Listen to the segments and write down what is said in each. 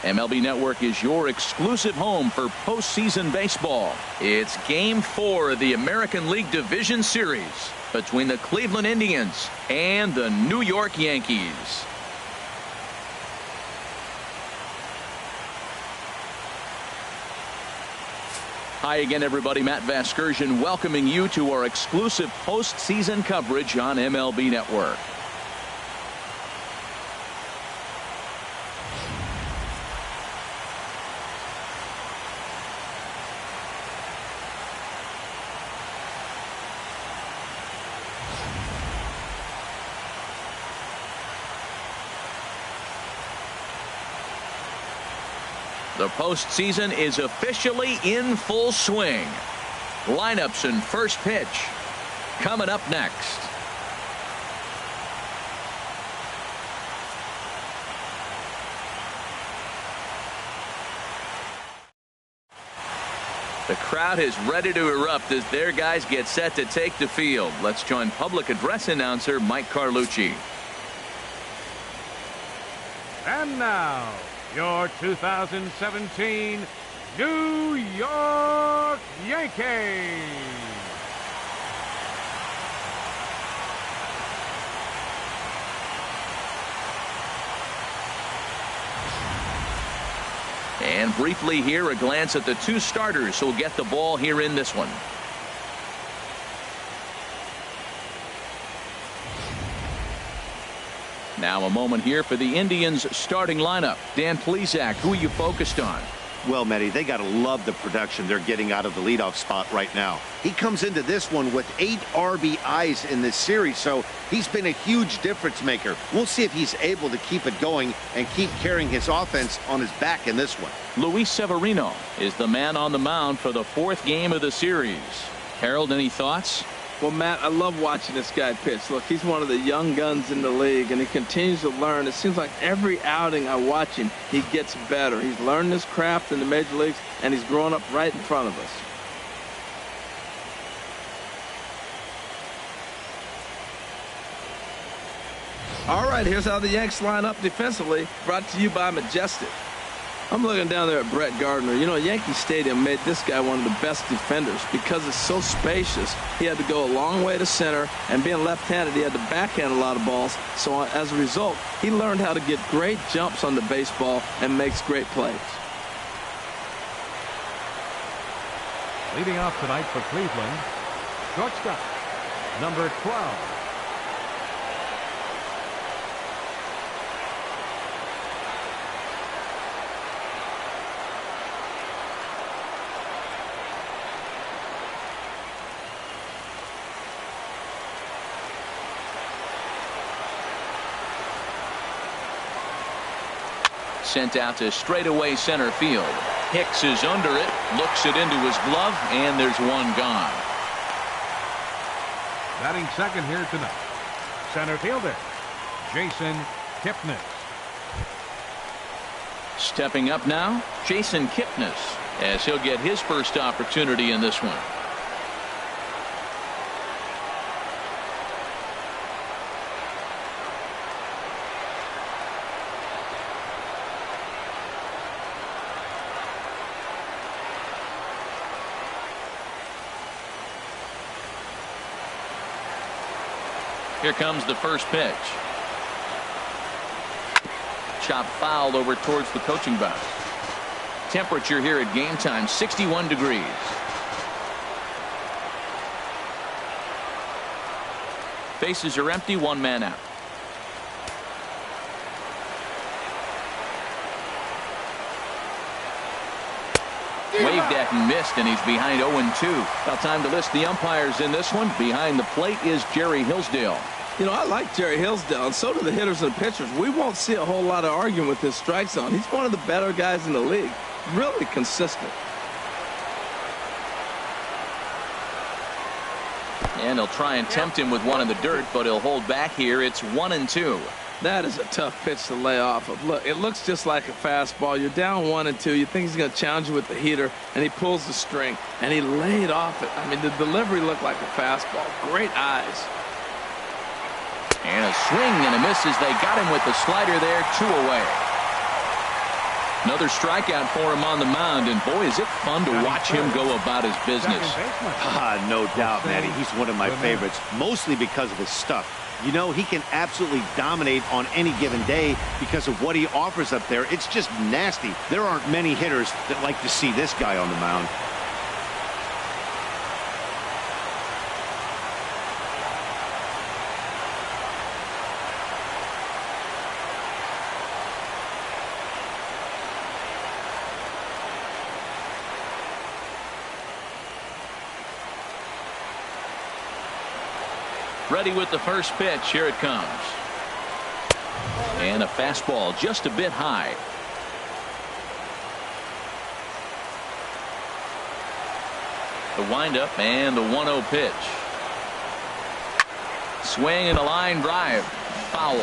MLB Network is your exclusive home for postseason baseball. It's Game 4 of the American League Division Series between the Cleveland Indians and the New York Yankees. Hi again, everybody. Matt Vasgersian welcoming you to our exclusive postseason coverage on MLB Network. The postseason is officially in full swing. Lineups and first pitch coming up next. The crowd is ready to erupt as their guys get set to take the field. Let's join public address announcer Mike Carlucci. And now, your 2017 New York Yankees. And briefly here, a glance at the two starters who'll get the ball here in this one. Now a moment here for the Indians starting lineup. Dan Plesac, who are you focused on? Well, Matty, they got to love the production they're getting out of the leadoff spot right now. He comes into this one with 8 RBIs in this series, so he's been a huge difference maker. We'll see if he's able to keep it going and keep carrying his offense on his back in this one. Luis Severino is the man on the mound for the 4th game of the series. Harold, any thoughts? Well, Matt, I love watching this guy pitch. Look, he's one of the young guns in the league, and he continues to learn. It seems like every outing I watch him, he gets better. He's learned his craft in the major leagues, and he's growing up right in front of us. All right, here's how the Yanks line up defensively, brought to you by Majestic. I'm looking down there at Brett Gardner. You know, Yankee Stadium made this guy one of the best defenders because it's so spacious. He had to go a long way to center, and being left-handed, he had to backhand a lot of balls. So as a result, he learned how to get great jumps on the baseball and makes great plays. Leading off tonight for Cleveland, shortstop, number 12. Sent out to straightaway center field. Hicks is under it, looks it into his glove, and there's one gone. Batting second here tonight, center fielder Jason Kipnis. Stepping up now, Jason Kipnis, as he'll get his first opportunity in this one. Here comes the first pitch. Chop foul over towards the coaching box. Temperature here at game time, 61 degrees. Bases are empty, 1 man out. Waved at and missed, and he's behind 0-2. Now time to list the umpires in this one. Behind the plate is Jerry Hillsdale. You know, I like Jerry Hillsdale, and so do the hitters and pitchers. We won't see a whole lot of arguing with his strike zone. He's one of the better guys in the league. Really consistent. And he'll try and tempt him with one in the dirt, but he'll hold back here. It's 1-2. That is a tough pitch to lay off of. Look, it looks just like a fastball. You're down 1-2. You think he's going to challenge you with the heater, and he pulls the string, and he laid off it. I mean, the delivery looked like a fastball. Great eyes. And a swing and a miss as they got him with the slider there, 2 away. Another strikeout for him on the mound, and boy, is it fun to watch him go about his business. No doubt, Matty. He's one of my favorites, mostly because of his stuff. You know, he can absolutely dominate on any given day because of what he offers up there. It's just nasty. There aren't many hitters that like to see this guy on the mound. Ready with the first pitch. Here it comes. And a fastball just a bit high. The windup and the 1-0 pitch. Swing and a line drive. Foul.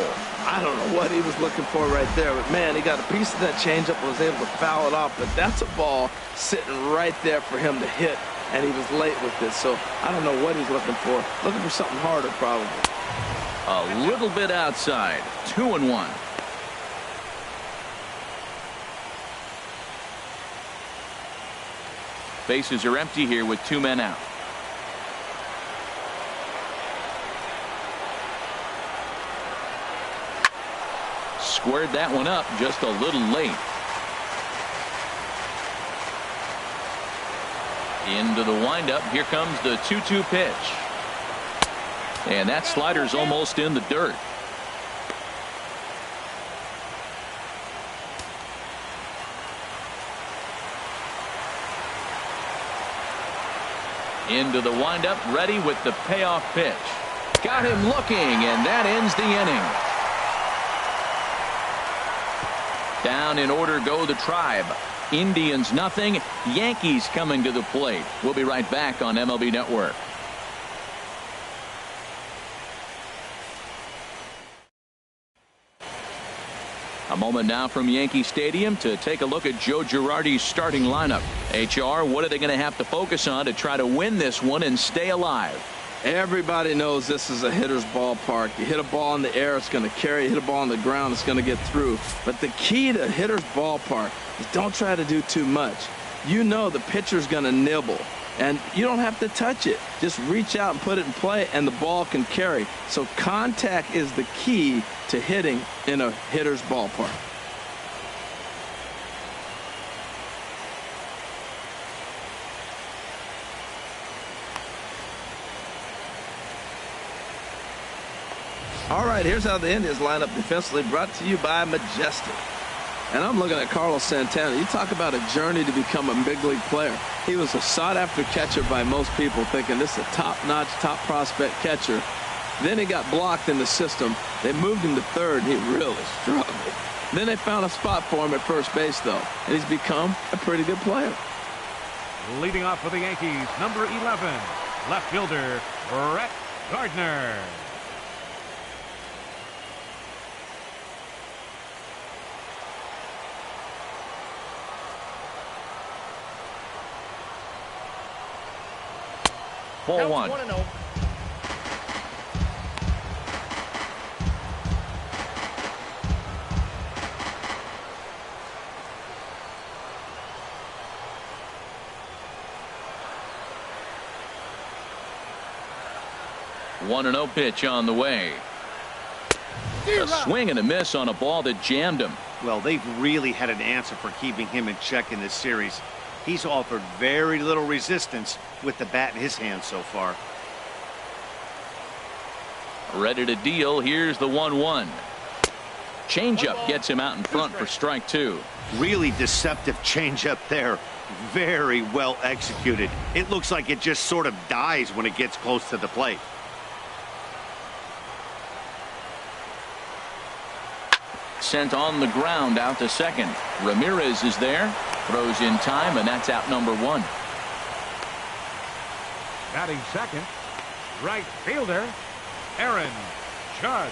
I don't know what he was looking for right there, but man, he got a piece of that changeup and was able to foul it off. But that's a ball sitting right there for him to hit, and he was late with this. So I don't know what he's looking for. Looking for something harder, probably. A little bit outside. 2-1. Bases are empty here with 2 men out. Squared that one up just a little late. Into the windup. Here comes the 2-2 pitch. And that slider's almost in the dirt. Into the windup, ready with the payoff pitch. Got him looking, and that ends the inning. Down in order go the Tribe. Indians nothing. Yankees coming to the plate. We'll be right back on MLB Network. A moment now from Yankee Stadium to take a look at Joe Girardi's starting lineup. HR, what are they going to have to focus on to try to win this one and stay alive? Everybody knows this is a hitter's ballpark. You hit a ball in the air, it's going to carry. You hit a ball on the ground, it's going to get through. But the key to hitter's ballpark is don't try to do too much. You know the pitcher's going to nibble, and you don't have to touch it. Just reach out and put it in play, and the ball can carry. So contact is the key to hitting in a hitter's ballpark. All right, here's how the Indians line up defensively, brought to you by Majestic. And I'm looking at Carlos Santana. You talk about a journey to become a big league player. He was a sought-after catcher by most people, thinking this is a top-notch, top prospect catcher. Then he got blocked in the system. They moved him to third, and he really struggled. Then they found a spot for him at first base, though, and he's become a pretty good player. Leading off for the Yankees, number 11, left fielder, Brett Gardner. Ball 1. 1-0. One and 0 pitch on the way. A swing and a miss on a ball that jammed him. Well, they've really had an answer for keeping him in check in this series. He's offered very little resistance with the bat in his hand so far. Ready to deal. Here's the 1-1. Changeup gets him out in front for strike 2. Really deceptive changeup there. Very well executed. It looks like it just sort of dies when it gets close to the plate. Sent on the ground out to second. Ramirez is there. Throws in time, and that's out number 1. Batting second, right fielder, Aaron Judge.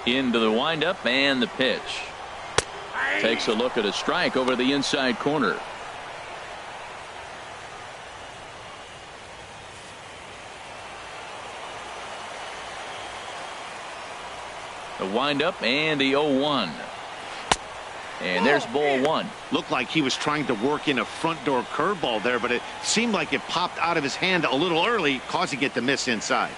Into the windup and the pitch. Takes a look at a strike over the inside corner. The windup and the 0-1. And there's ball one. Looked like he was trying to work in a front door curveball there, but it seemed like it popped out of his hand a little early, causing it to miss inside.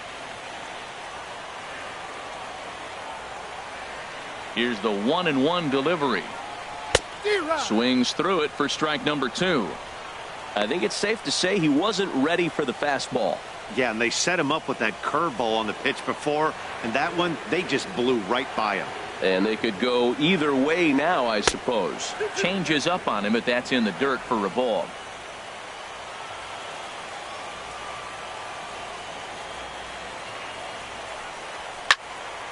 Here's the 1-1 delivery. Swings through it for strike number 2. I think it's safe to say he wasn't ready for the fastball. Yeah, and they set him up with that curveball on the pitch before, and that one, they just blew right by him. And they could go either way now, I suppose. Changes up on him, but that's in the dirt for a ball.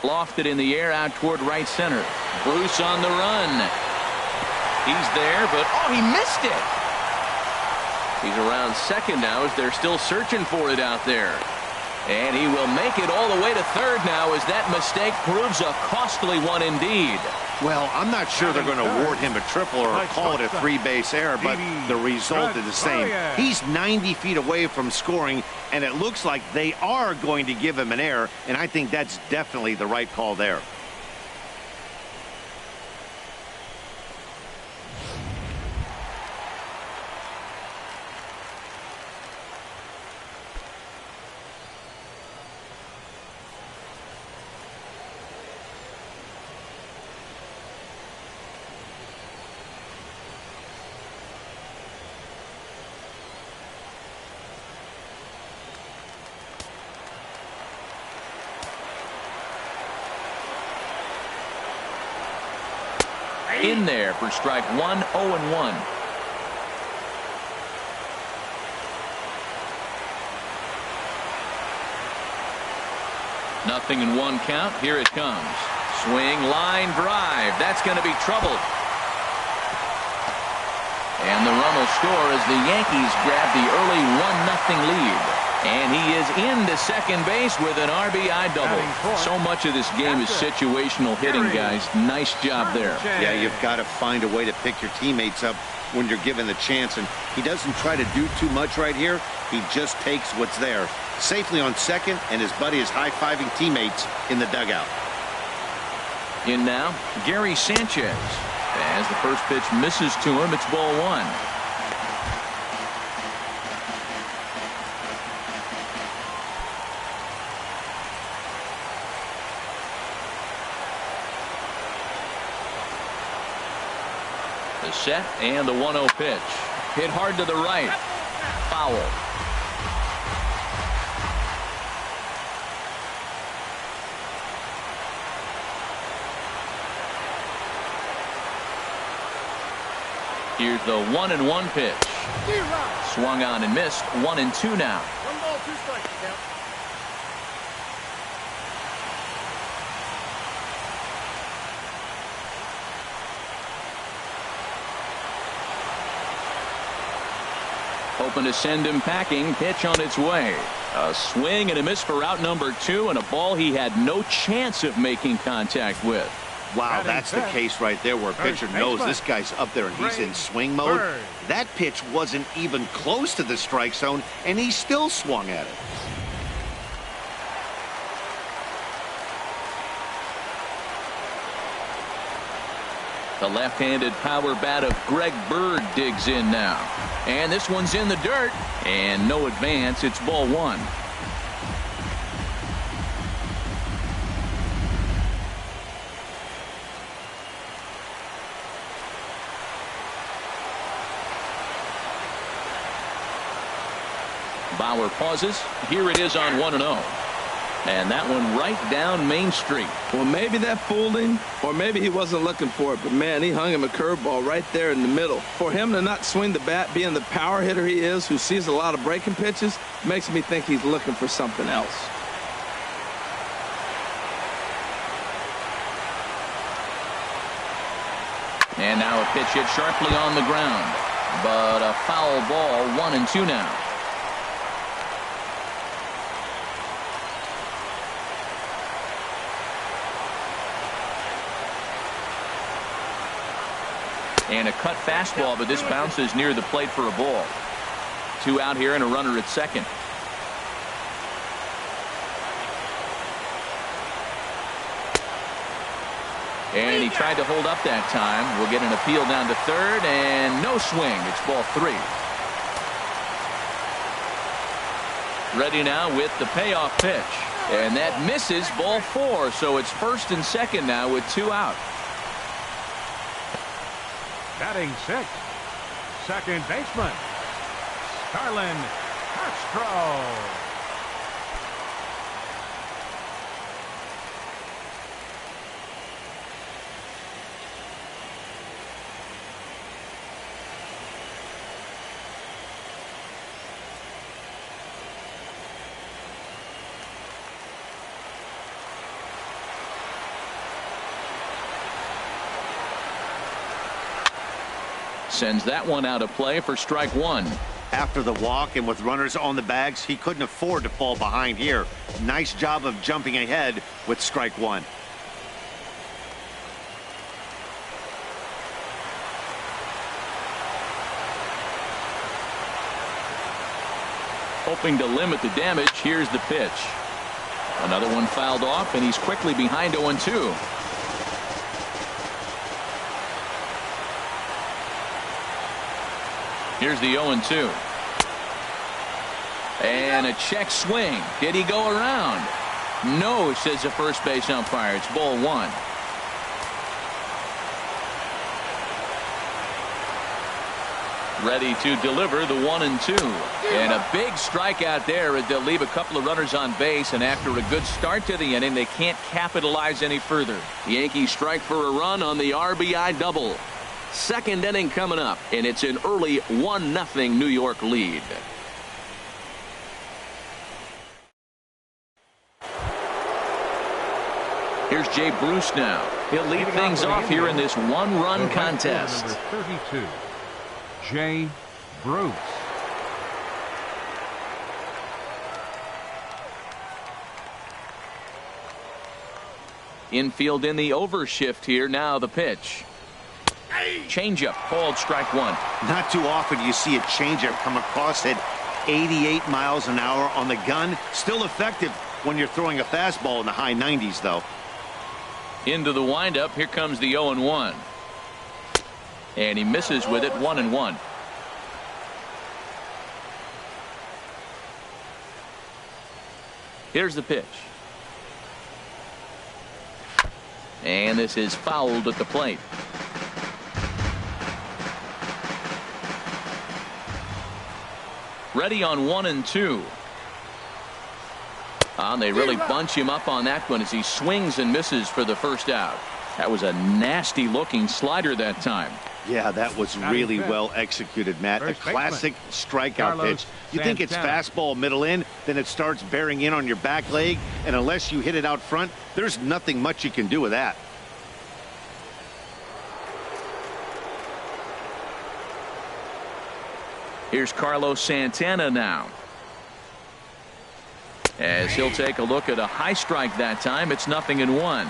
Lofted in the air out toward right center. Bruce on the run. He's there, but oh, he missed it. He's around second now as they're still searching for it out there. And he will make it all the way to third now as that mistake proves a costly one indeed. Well, I'm not sure they're going to award him a triple or call it a 3-base error, but the result is the same. He's 90 feet away from scoring, and it looks like they are going to give him an error, and I think that's definitely the right call there. In there for strike 1, 0-1. Nothing in one count. Here it comes. Swing, line drive. That's going to be trouble. And the run will score as the Yankees grab the early 1-0 lead. And he is into second base with an RBI double. So much of this game is situational hitting, guys. Nice job there. Yeah, you've got to find a way to pick your teammates up when you're given the chance. And he doesn't try to do too much right here. He just takes what's there. Safely on second, and his buddy is high-fiving teammates in the dugout. In now, Gary Sanchez. As the first pitch misses to him, it's ball one. The set and the 1-0 pitch. Hit hard to the right. Foul. Here's the 1-1 pitch. Swung on and missed. 1-2 now. 1 ball, 2 strikes. Count. Hoping to send him packing. Pitch on its way. A swing and a miss for out number 2, and a ball he had no chance of making contact with. Wow, that's the case right there where a pitcher knows this guy's up there and he's in swing mode. That pitch wasn't even close to the strike zone, and he still swung at it. The left-handed power bat of Greg Bird digs in now. And this one's in the dirt. And no advance. It's ball one. Bauer pauses. Here it is on 1-0. And that one right down Main Street. Well, maybe that fooled him, or maybe he wasn't looking for it. But, man, he hung him a curveball right there in the middle. For him to not swing the bat, being the power hitter he is, who sees a lot of breaking pitches, makes me think he's looking for something else. And now a pitch hit sharply on the ground. But a foul ball, 1-2 now. And a cut fastball, but this bounces near the plate for a ball. 2 out here and a runner at second. And he tried to hold up that time. We'll get an appeal down to third, and no swing. It's ball 3. Ready now with the payoff pitch. And that misses, ball 4. So it's first and second now with 2 out. Batting 6th, second baseman, Starlin Castro. Sends that one out of play for strike 1. After the walk and with runners on the bags, he couldn't afford to fall behind here. Nice job of jumping ahead with strike 1. Hoping to limit the damage. Here's the pitch. Another one fouled off, and he's quickly behind 0-2. Here's the 0-2. And a check swing. Did he go around? No, says the first base umpire. It's ball 1. Ready to deliver the 1-2. And a big strikeout there as they'll leave a couple of runners on base, and after a good start to the inning, they can't capitalize any further. The Yankees strike for a run on the RBI double. Second inning coming up, and it's an early 1-0 New York lead. Here's Jay Bruce now. He'll lead things off here in this one-run contest. Number 32, Jay Bruce. Infield in the overshift here. Now the pitch. Changeup called strike 1. Not too often you see a changeup come across at 88 miles an hour on the gun. Still effective when you're throwing a fastball in the high 90s, though. Into the windup. Here comes the 0-1. And he misses with it. 1-1. Here's the pitch. And this is fouled at the plate. Ready on 1-2. They really bunch him up on that one as he swings and misses for the first out. That was a nasty looking slider that time. Yeah, that was really well executed, Matt. A classic strikeout pitch. You think it's fastball middle in, then it starts bearing in on your back leg, and unless you hit it out front, there's nothing much you can do with that. Here's Carlos Santana now. As he'll take a look at a high strike that time. It's 0-1.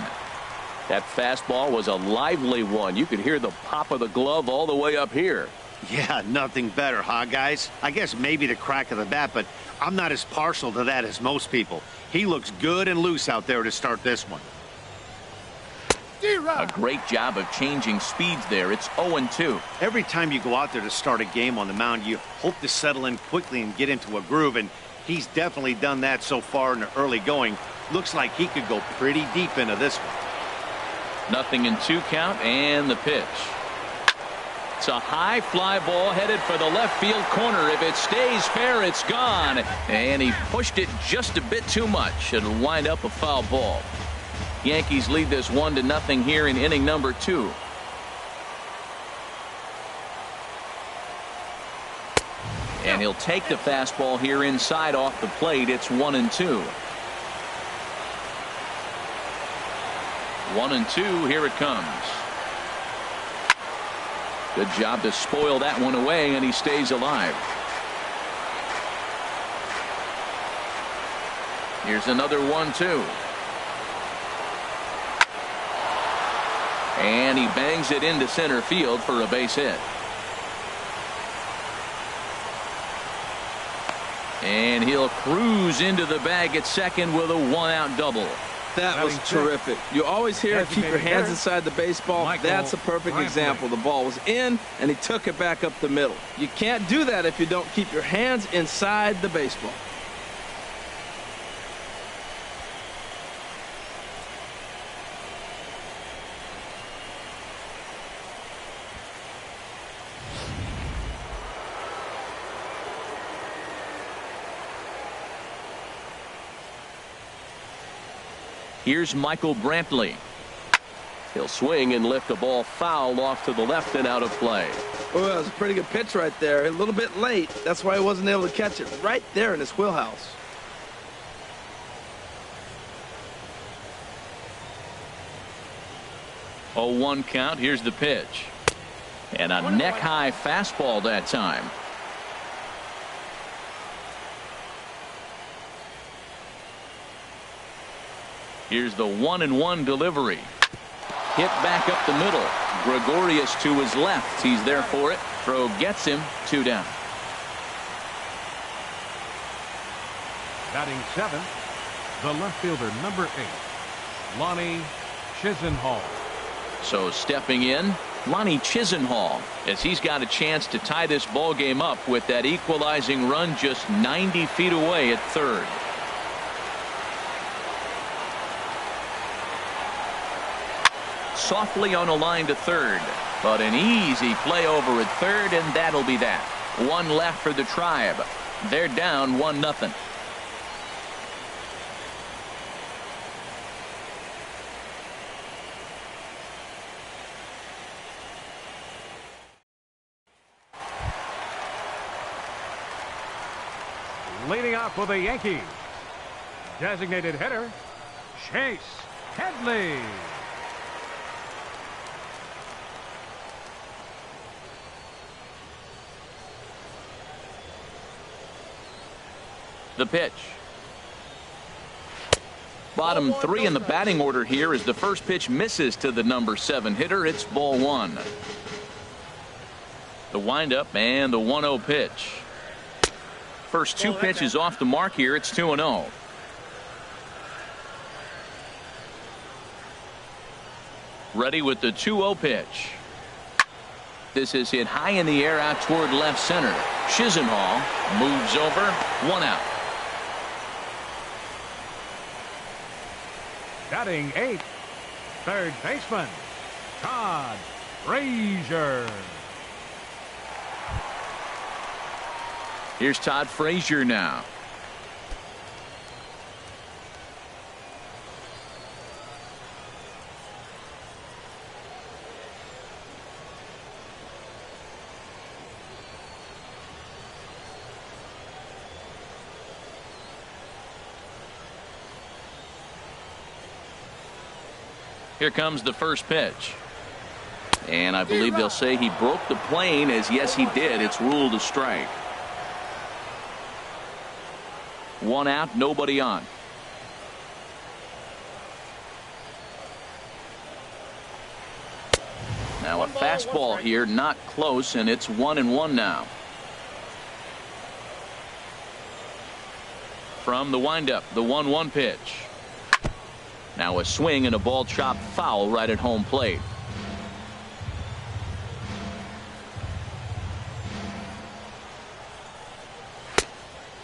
That fastball was a lively one. You could hear the pop of the glove all the way up here. Yeah, nothing better, huh, guys? I guess maybe the crack of the bat, but I'm not as partial to that as most people. He looks good and loose out there to start this one. A great job of changing speeds there. It's 0-2. Every time you go out there to start a game on the mound, you hope to settle in quickly and get into a groove, and he's definitely done that so far in the early going. Looks like he could go pretty deep into this one. 0-2 count, and the pitch. It's a high fly ball headed for the left field corner. If it stays fair, it's gone. And he pushed it just a bit too much. It'll wind up a foul ball. Yankees lead this 1-0 here in inning number 2. And he'll take the fastball here inside off the plate. It's 1-2. 1-2. Here it comes. Good job to spoil that one away, and he stays alive. Here's another 1-2. And he bangs it into center field for a base hit. And he'll cruise into the bag at second with a one-out double. That was terrific. You always hear keep your hands inside the baseball. That's a perfect example. The ball was in, and he took it back up the middle. You can't do that if you don't keep your hands inside the baseball. Here's Michael Brantley. He'll swing and lift the ball foul off to the left and out of play. Oh, that was a pretty good pitch right there. A little bit late. That's why he wasn't able to catch it right there in his wheelhouse. Oh, 1 count. Here's the pitch. And a neck-high fastball that time. Here's the 1-1 delivery. Hit back up the middle. Gregorius to his left. He's there for it. Throw gets him. 2 down. Batting 7th, the left fielder, number 8, Lonnie Chisenhall. So stepping in, Lonnie Chisenhall, as he's got a chance to tie this ball game up with that equalizing run just 90 feet away at third. Softly on a line to third, but an easy play over at third, and that'll be that. 1 left for the Tribe. They're down 1-0. Leading off for the Yankees, designated hitter, Chase Headley. The pitch. Bottom 3 in the batting order here as the first pitch misses to the number 7 hitter. It's ball 1. The windup and the 1-0 pitch. First 2 pitches off the mark here. It's 2-0. Ready with the 2-0 pitch. This is hit high in the air out toward left center. Chisenhall moves over. 1 out. Batting 8th, third baseman, Todd Frazier. Here's Todd Frazier now. Here comes the first pitch. And I believe they'll say he broke the plane, as yes he did. It's ruled a strike. 1 out, nobody on. Now a fastball here, not close, and it's 1-1 now. From the windup, the 1-1 pitch. Now a swing and a ball chopped foul right at home plate.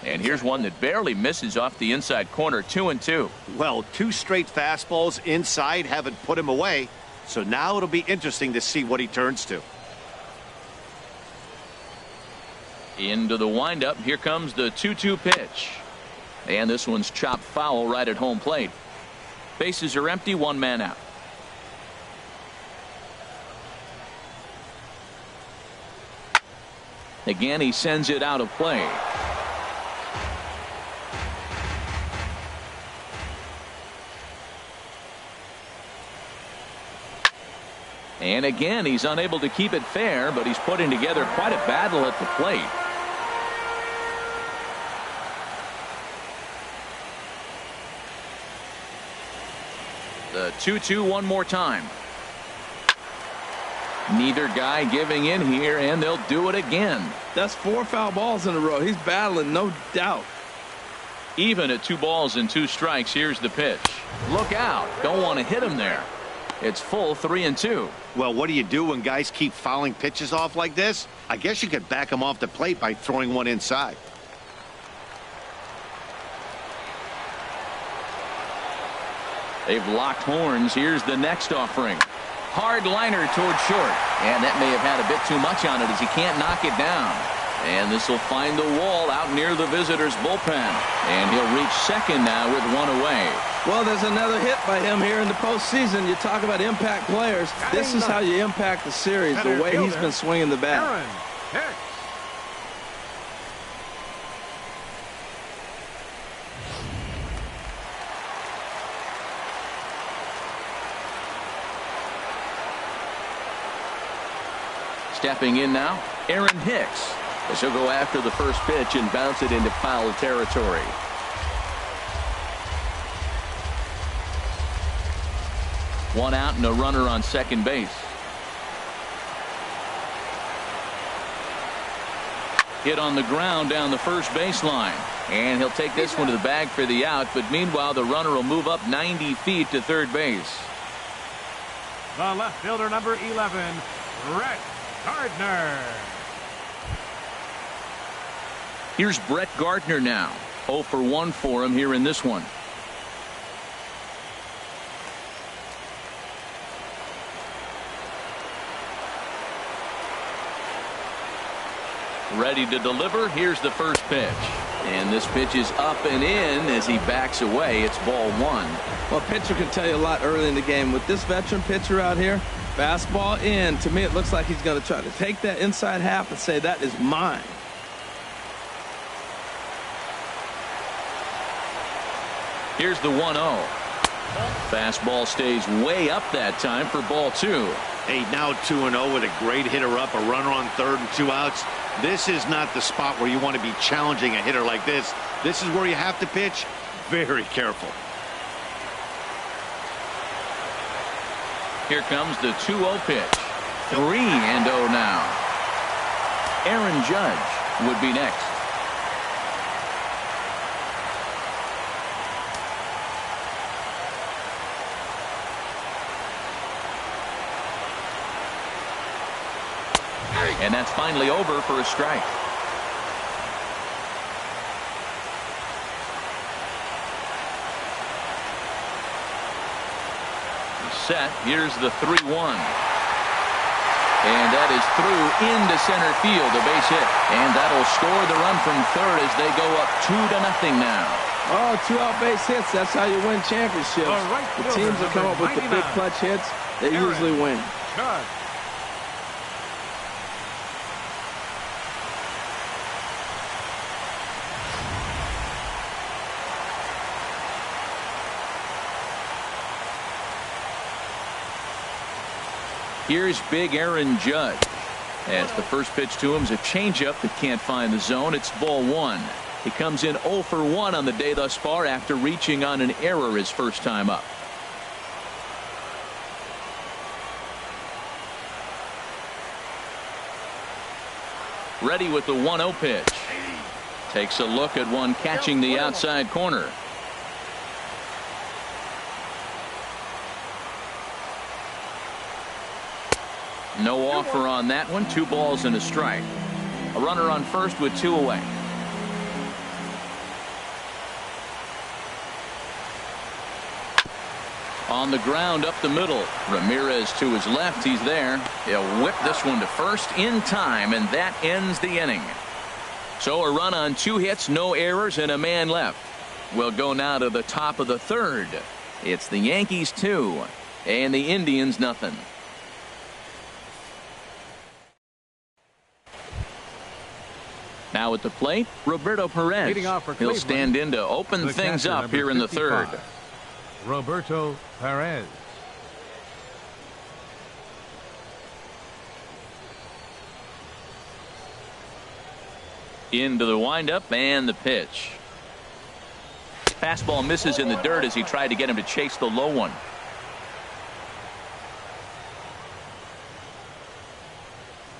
And here's one that barely misses off the inside corner. 2-2. Well, 2 straight fastballs inside haven't put him away. So now it'll be interesting to see what he turns to. Into the windup. Here comes the 2-2 pitch. And this one's chopped foul right at home plate. Bases are empty, 1 man out. Again, he sends it out of play. And again, he's unable to keep it fair, but he's putting together quite a battle at the plate. The 2-2 one more time. Neither guy giving in here, and they'll do it again. That's 4 foul balls in a row. He's battling, no doubt. Even at 2 balls and 2 strikes, here's the pitch. Look out. Don't want to hit him there. It's full 3-2. Well, what do you do when guys keep fouling pitches off like this? I guess you could back them off the plate by throwing one inside. They've locked horns. Here's the next offering. Hard liner toward short. And that may have had a bit too much on it as he can't knock it down. And this will find the wall out near the visitors' bullpen. And he'll reach second now with 1 away. Well, there's another hit by him here in the postseason. You talk about impact players. This is how you impact the series, the way he's been swinging the bat. Aaron Hicks. Stepping in now, Aaron Hicks. As he'll go after the first pitch and bounce it into foul territory. One out and a runner on second base. Hit on the ground down the first baseline. And he'll take this one to the bag for the out, but meanwhile the runner will move up 90 feet to third base. The left fielder, number 11, Brett Gardner. Here's Brett Gardner now. 0 for 1 for him here in this one. Ready to deliver. Here's the first pitch. And this pitch is up and in as he backs away. It's ball 1. Well, a pitcher can tell you a lot early in the game. With this veteran pitcher out here, fastball in. To me, it looks like he's going to try to take that inside half and say, that is mine. Here's the 1-0. Fastball stays way up that time for ball 2. Hey, now 2-0 with a great hitter up, a runner on third and 2 outs. This is not the spot where you want to be challenging a hitter like this. This is where you have to pitch very careful. Here comes the 2-0 pitch. 3-0 now. Aaron Judge would be next. And that's finally over for a strike. Set. Here's the 3-1. And that is through into center field, a base hit. And that'll score the run from third as they go up 2-0 now. Oh, 2-out base hits. That's how you win championships. The teams that come up with the big clutch hits, they usually win. Judge. Here's big Aaron Judge. As the first pitch to him is a changeup that can't find the zone. It's ball 1. He comes in 0 for 1 on the day thus far after reaching on an error his first time up. Ready with the 1-0 pitch. Takes a look at one catching the outside corner. No offer on that one. 2 balls and a strike. A runner on first with 2 away. On the ground up the middle. Ramirez to his left. He's there. He'll whip this one to first in time, and that ends the inning. So a run on 2 hits, no errors, and a man left. We'll go now to the top of the third. It's the Yankees 2 and the Indians nothing. Now at the plate, Roberto Perez. Leading off for He'll Cleveland, stand in to open things catcher, up here in the 55, third. Roberto Perez. Into the windup and the pitch. Fastball misses in the dirt as he tried to get him to chase the low one.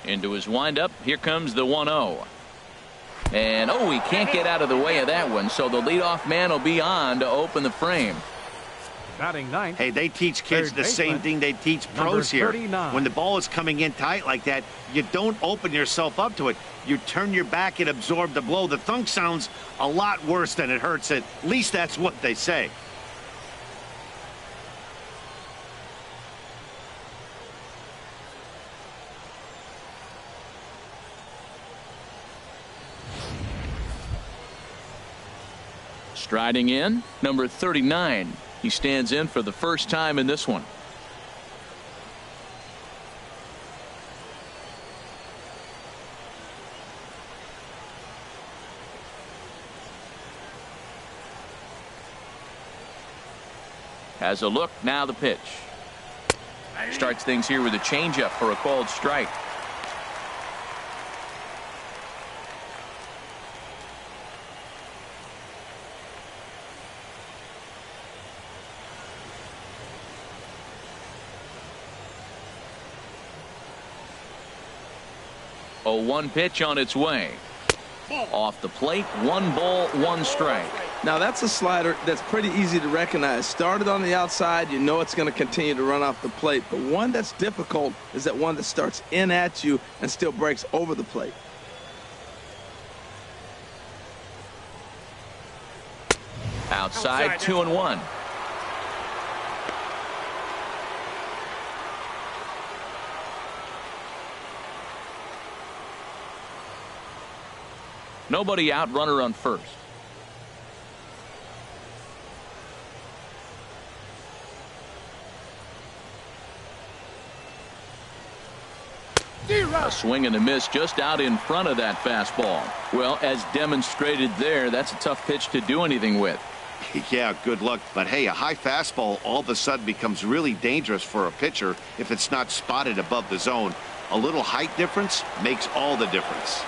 Into his windup. Here comes the 1-0. And he can't get out of the way of that one. So the leadoff man will be on to open the frame. Batting ninth. Hey, they teach kids the same thing they teach pros here. When the ball is coming in tight like that, you don't open yourself up to it. You turn your back and absorb the blow. The thunk sounds a lot worse than it hurts. At least that's what they say. Striding in, number 39. He stands in for the first time in this one. Has a look, now the pitch. Starts things here with a changeup for a called strike. A 1 pitch on its way. Off the plate, 1 ball, 1 strike. Now that's a slider that's pretty easy to recognize. Started on the outside, you know it's going to continue to run off the plate. But one that's difficult is that one that starts in at you and still breaks over the plate. Outside, 2-1. Nobody out, runner on first. A swing and a miss just out in front of that fastball. Well, as demonstrated there, that's a tough pitch to do anything with. Yeah, good luck. But hey, a high fastball all of a sudden becomes really dangerous for a pitcher if it's not spotted above the zone. A little height difference makes all the difference.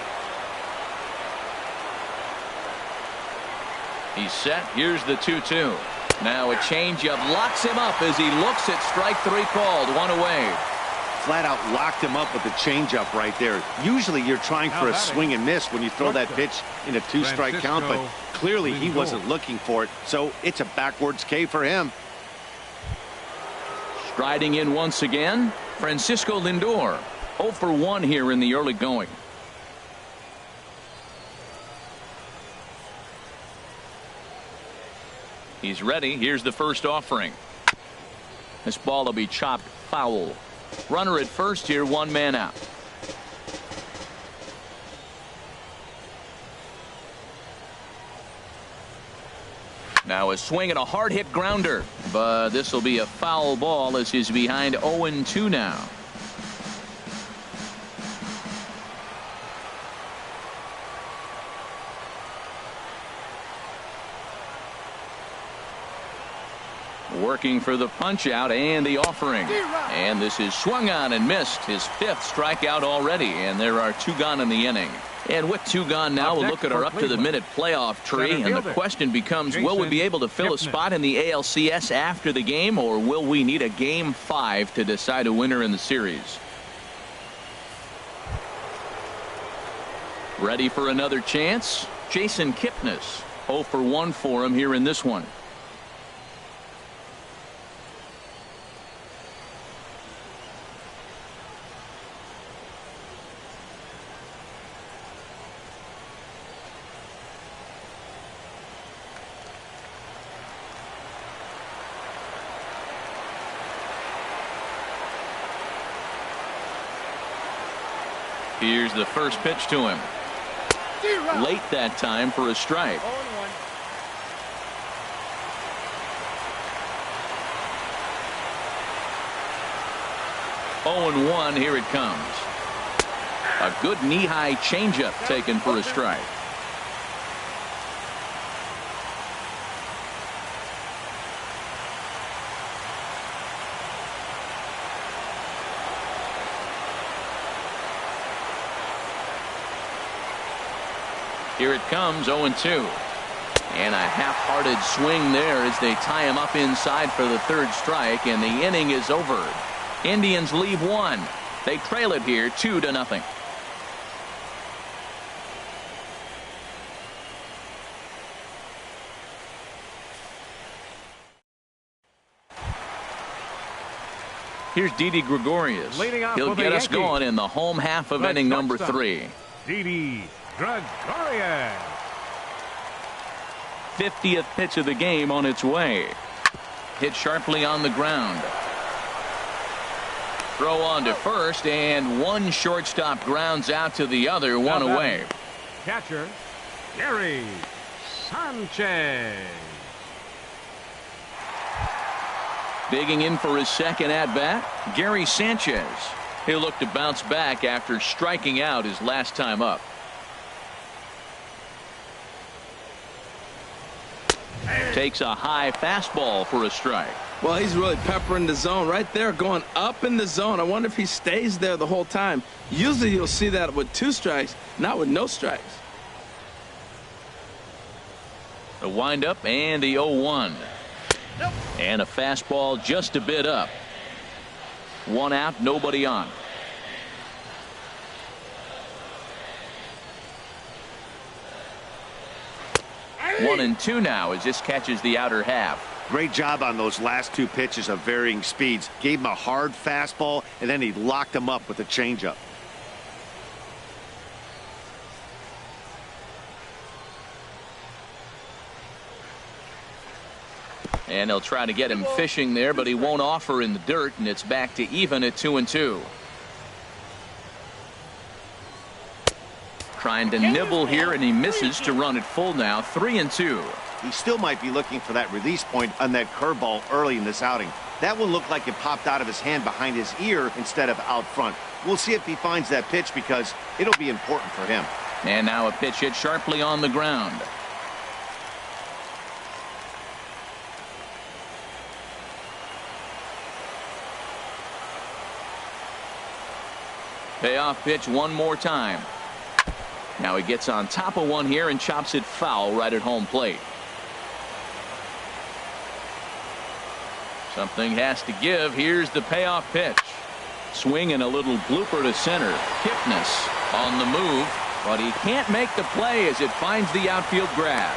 He's set. Here's the 2-2. Now a changeup locks him up as he looks at strike 3 called. 1 away. Flat out locked him up with the changeup right there. Usually you're trying for a swing and miss when you throw that pitch in a 2-strike count, but clearly he wasn't looking for it, so it's a backwards K for him. Striding in once again, Francisco Lindor. 0 for 1 here in the early going. He's ready. Here's the first offering. This ball will be chopped foul. Runner at first here, 1 man out. Now a swing and a hard hit grounder, but this will be a foul ball as he's behind 0-2 now. Working for the punch out and the offering, and this is swung on and missed. His 5th strikeout already, and there are 2 gone in the inning. And with 2 gone now, we'll look at our up-to-the-minute playoff tree, and the question becomes, will we be able to fill a spot in the ALCS after the game, or will we need a Game 5 to decide a winner in the series? Ready for another chance? Jason Kipnis. 0 for 1 for him here in this one. Here's the first pitch to him. Late that time for a strike. 0-1. Here it comes. A good knee-high changeup taken for a strike. Here it comes, 0-2. And a half-hearted swing there as they tie him up inside for the 3rd strike, and the inning is over. Indians leave 1. They trail it here 2-0. Here's Didi Gregorius. He'll get us going in the home half of inning number 3. Didi Gregorius. 50th pitch of the game on its way. Hit sharply on the ground. Throw on to first, and one shortstop grounds out to the other, one away. Catcher Gary Sanchez. Digging in for his second at-bat, Gary Sanchez. He'll look to bounce back after striking out his last time up. Takes a high fastball for a strike. Well, he's really peppering the zone right there, going up in the zone. I wonder if he stays there the whole time. Usually you'll see that with 2 strikes, not with no strikes. The windup and the 0-1. And a fastball just a bit up. 1 out, nobody on. 1-2 now as this catches the outer half. Great job on those last 2 pitches of varying speeds. Gave him a hard fastball, and then he locked him up with a changeup. And they'll try to get him fishing there, but he won't offer in the dirt, and it's back to even at 2-2. Trying to nibble here, and he misses to run it full now. 3-2. He still might be looking for that release point on that curveball early in this outing. That one looked like it popped out of his hand behind his ear instead of out front. We'll see if he finds that pitch because it'll be important for him. And now a pitch hit sharply on the ground. Payoff pitch one more time. Now he gets on top of one here and chops it foul right at home plate. Something has to give. Here's the payoff pitch. Swing and a little blooper to center. Kipnis on the move, but he can't make the play as it finds the outfield grass.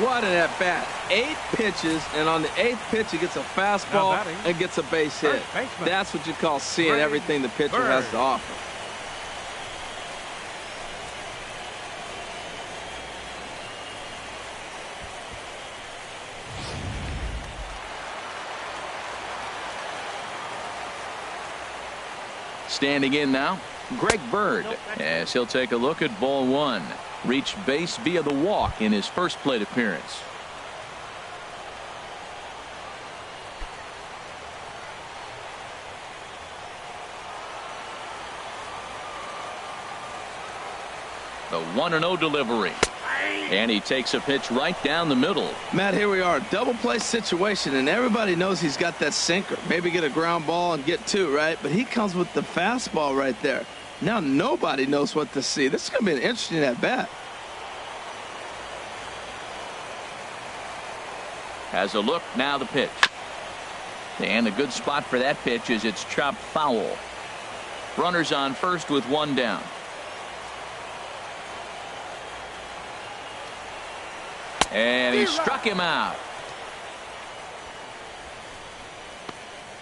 What an at-bat. 8 pitches, and on the 8th pitch he gets a fastball and gets a base hit. That's what you call seeing everything the pitcher has to offer. Standing in now, Greg Bird, as he'll take a look at ball 1. Reached base via the walk in his first plate appearance. The 1-0 delivery. And he takes a pitch right down the middle. Matt, here we are, double play situation, and everybody knows he's got that sinker. Maybe get a ground ball and get 2, right? But he comes with the fastball right there. Now nobody knows what to see. This is going to be an interesting at bat. Has a look, now the pitch. And a good spot for that pitch is it's chopped foul. Runners on first with 1 down. And he struck him out.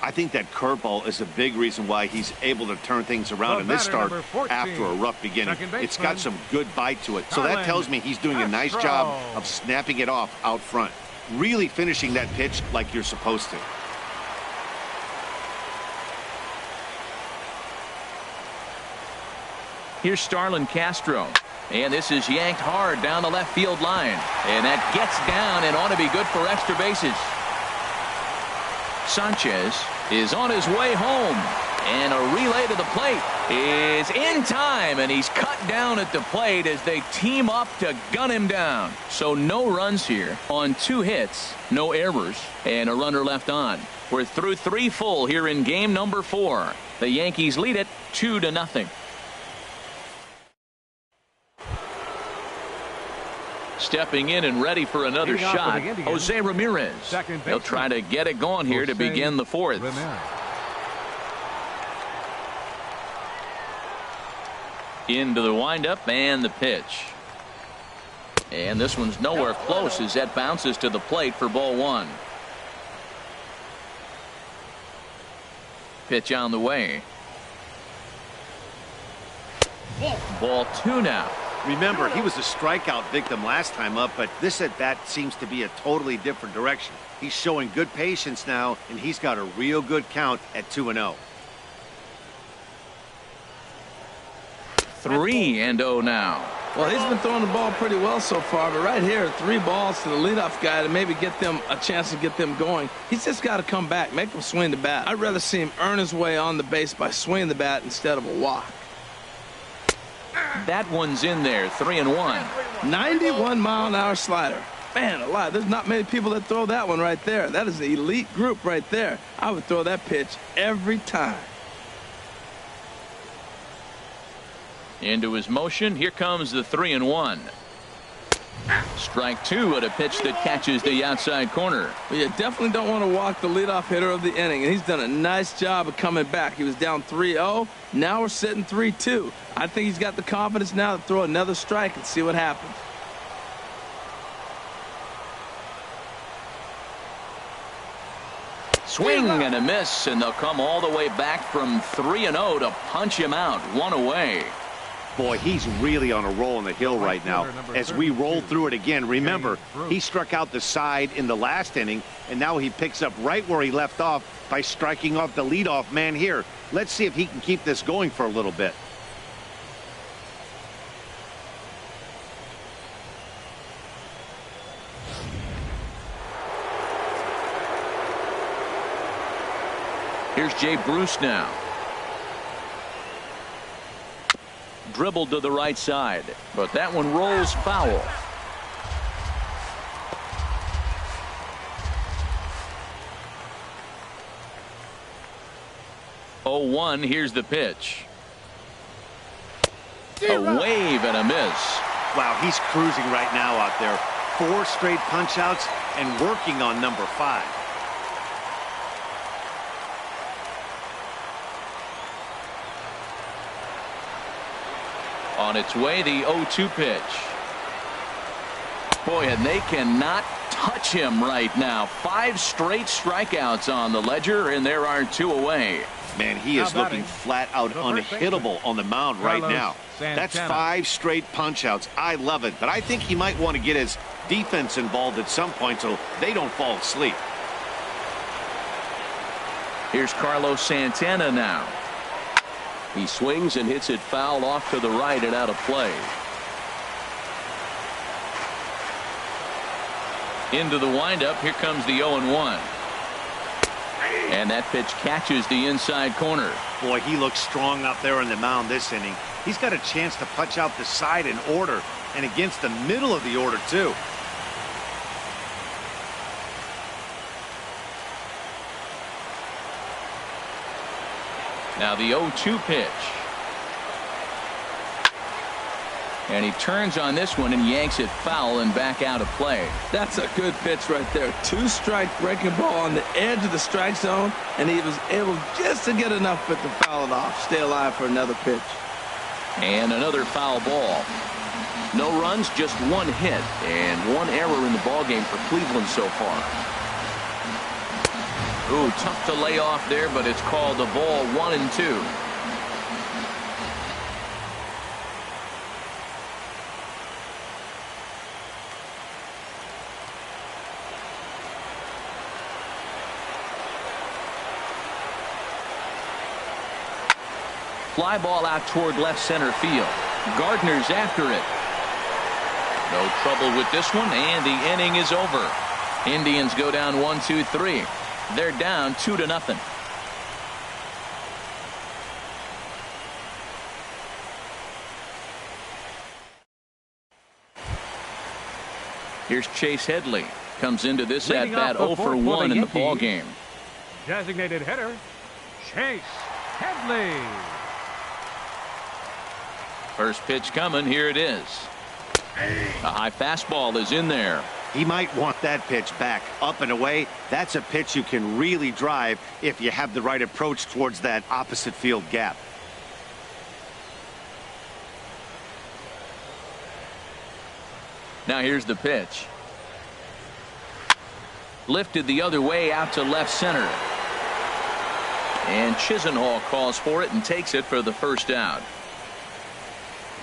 I think that curveball is a big reason why he's able to turn things around in this start after a rough beginning. It's got some good bite to it. So that tells me he's doing a nice job of snapping it off out front. Really finishing that pitch like you're supposed to. Here's Starlin Castro. And this is yanked hard down the left field line. And that gets down and ought to be good for extra bases. Sanchez is on his way home. And a relay to the plate is in time. And he's cut down at the plate as they team up to gun him down. So no runs here on 2 hits. No errors. And a runner left on. We're through 3 full here in game number 4. The Yankees lead it 2-0. Stepping in and ready for another shot, Jose Ramirez. They'll try to get it going here to begin the 4th. Into the windup and the pitch. And this one's nowhere close as that bounces to the plate for ball one. Pitch on the way. Ball two now. Remember, he was a strikeout victim last time up, but this at bat seems to be a totally different direction. He's showing good patience now, and he's got a real good count at 2-0. 3-0 now. Well, he's been throwing the ball pretty well so far, but right here, 3 balls to the leadoff guy to maybe get them a chance to get them going. He's just got to come back, make him swing the bat. I'd rather see him earn his way on the base by swinging the bat instead of a walk. That one's in there, 3-1. 91-mile-an-hour slider. Man alive, there's not many people that throw that one right there. That is the elite group right there. I would throw that pitch every time. Into his motion. Here comes the 3-1. Strike two at a pitch that catches the outside corner. Well, you definitely don't want to walk the leadoff hitter of the inning, and he's done a nice job of coming back. He was down 3-0. Now we're sitting 3-2. I think he's got the confidence now to throw another strike and see what happens. Swing and a miss, and they'll come all the way back from 3-0 to punch him out. One away. Boy, he's really on a roll on the hill right now. As we roll through it again, remember, he struck out the side in the last inning, and now he picks up right where he left off by striking off the leadoff man here. Let's see if he can keep this going for a little bit. Here's Jay Bruce now. Dribbled to the right side, but that one rolls foul. Oh, 1. Here's the pitch. A wave and a miss. Wow, he's cruising right now out there. 4 straight punch outs and working on number 5. On its way, the 0-2 pitch. Boy, and they cannot touch him right now. 5 straight strikeouts on the ledger, and there are 2 away. Man, he is looking flat out unhittable on the mound right now. That's 5 straight punch outs. I love it, but I think he might want to get his defense involved at some point so they don't fall asleep. Here's Carlos Santana now. He swings and hits it foul off to the right and out of play. Into the windup. Here comes the 0-1. And that pitch catches the inside corner. Boy, he looks strong out there on the mound this inning. He's got a chance to punch out the side in order and against the middle of the order, too. Now the 0-2 pitch. And he turns on this one and yanks it foul and back out of play. That's a good pitch right there. 2-strike breaking ball on the edge of the strike zone, and he was able just to get enough of it to foul it off. Stay alive for another pitch. And another foul ball. No runs, just 1 hit, and 1 error in the ballgame for Cleveland so far. Ooh, tough to lay off there, but it's called a ball. 1-2. Fly ball out toward left center field. Gardner's after it. No trouble with this one, and the inning is over. Indians go down 1-2-3. They're down 2-0. Here's Chase Headley. Comes into this at bat 0 for 1 in the ball game. Designated hitter, Chase Headley. First pitch coming. Here it is. A high fastball is in there. He might want that pitch back up and away. That's a pitch you can really drive if you have the right approach towards that opposite field gap. Now here's the pitch. Lifted the other way out to left center. And Chisenhall calls for it and takes it for the first out.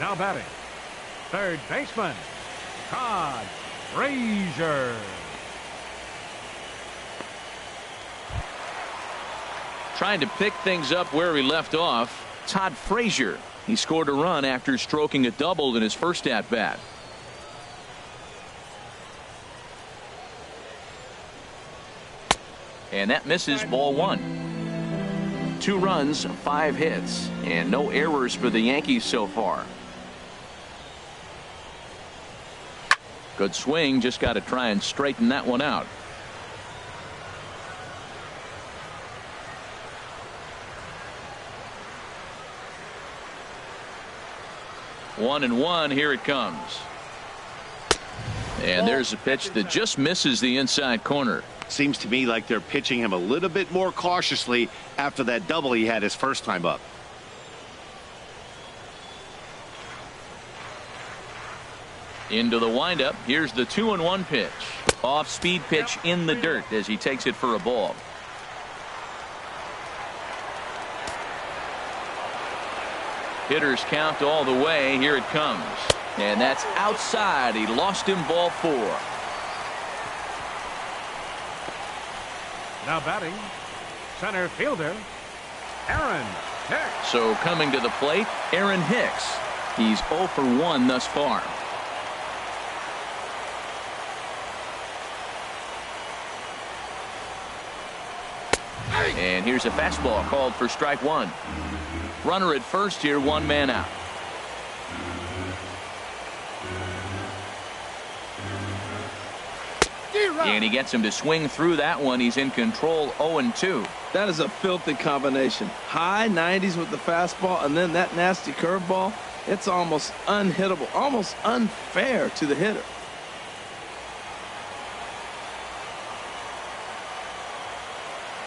Now batting, third baseman, Todd Frazier. Trying to pick things up where he left off, Todd Frazier. He scored a run after stroking a double in his first at-bat. And that misses, ball one. 2 runs, 5 hits, and no errors for the Yankees so far. Good swing, just got to try and straighten that one out. One and one, here it comes. And there's a pitch that just misses the inside corner. Seems to me like they're pitching him a little bit more cautiously after that double he had his first time up. Into the windup. Here's the 2-1 pitch. Off speed pitch in the dirt as he takes it for a ball. Hitters count all the way. Here it comes. And that's outside. He lost him, ball 4. Now batting, center fielder, Aaron Hicks. So coming to the plate, Aaron Hicks. He's 0 for 1 thus far. And here's a fastball called for strike 1. Runner at first here, 1 man out. And he gets him to swing through that one. He's in control, 0-2. That is a filthy combination. High 90s with the fastball and then that nasty curveball. It's almost unhittable, almost unfair to the hitter.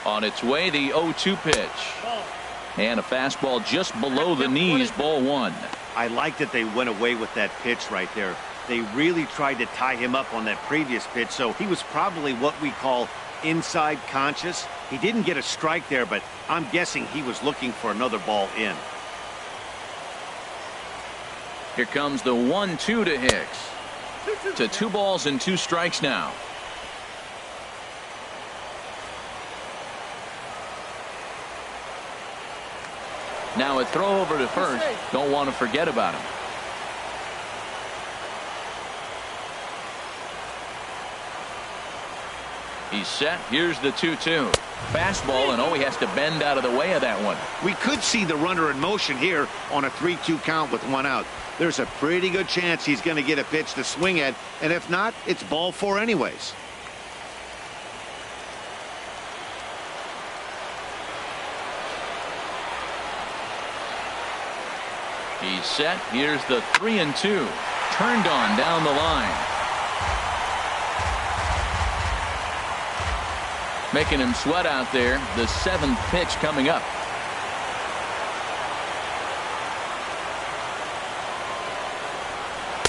On its way, the 0-2 pitch. And a fastball just below the knees, ball 1. I like that they went away with that pitch right there. They really tried to tie him up on that previous pitch, so he was probably what we call inside conscious. He didn't get a strike there, but I'm guessing he was looking for another ball in. Here comes the 1-2 to Hicks. To 2 balls and 2 strikes now. Now a throw over to first. Don't want to forget about him. He's set. Here's the 2-2. Fastball, and he has to bend out of the way of that one. We could see the runner in motion here on a 3-2 count with 1 out. There's a pretty good chance he's going to get a pitch to swing at, and if not, it's ball 4 anyways. He's set. Here's the 3-2. Turned on down the line. Making him sweat out there. The 7th pitch coming up.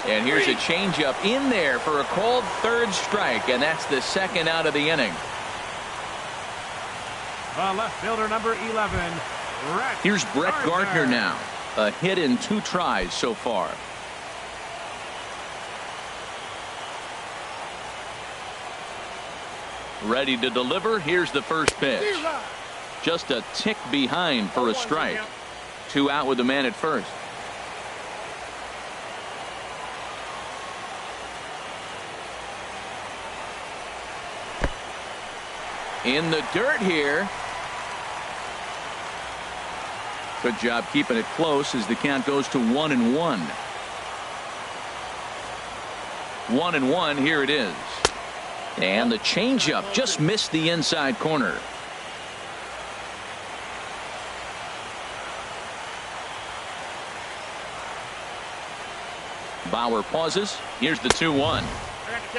And here's a changeup in there for a called 3rd strike, and that's the 2nd out of the inning. The left fielder, number 11, Here's Brett Gardner now. A hit in 2 tries so far. Ready to deliver. Here's the first pitch. Just a tick behind for a strike. 2 out with the man at first. In the dirt here. Good job keeping it close as the count goes to 1-1. 1-1. Here it is. And the changeup just missed the inside corner. Bauer pauses. Here's the 2-1.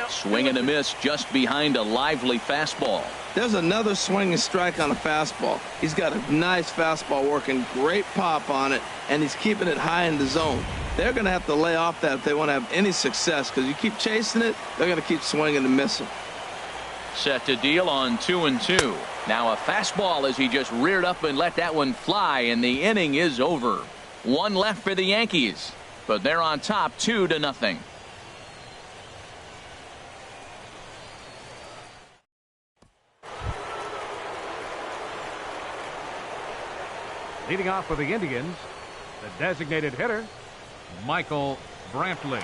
Swing and a miss just behind a lively fastball. There's another swinging strike on a fastball. He's got a nice fastball working, great pop on it, and he's keeping it high in the zone. they're going to have to lay off that if they want to have any success, because you keep chasing it, they're going to keep swinging and missing. Set to deal on 2-2. Now a fastball as he just reared up and let that one fly, and the inning is over. One left for the Yankees, but they're on top 2-0. Leading off for the Indians, the designated hitter, Michael Brantley.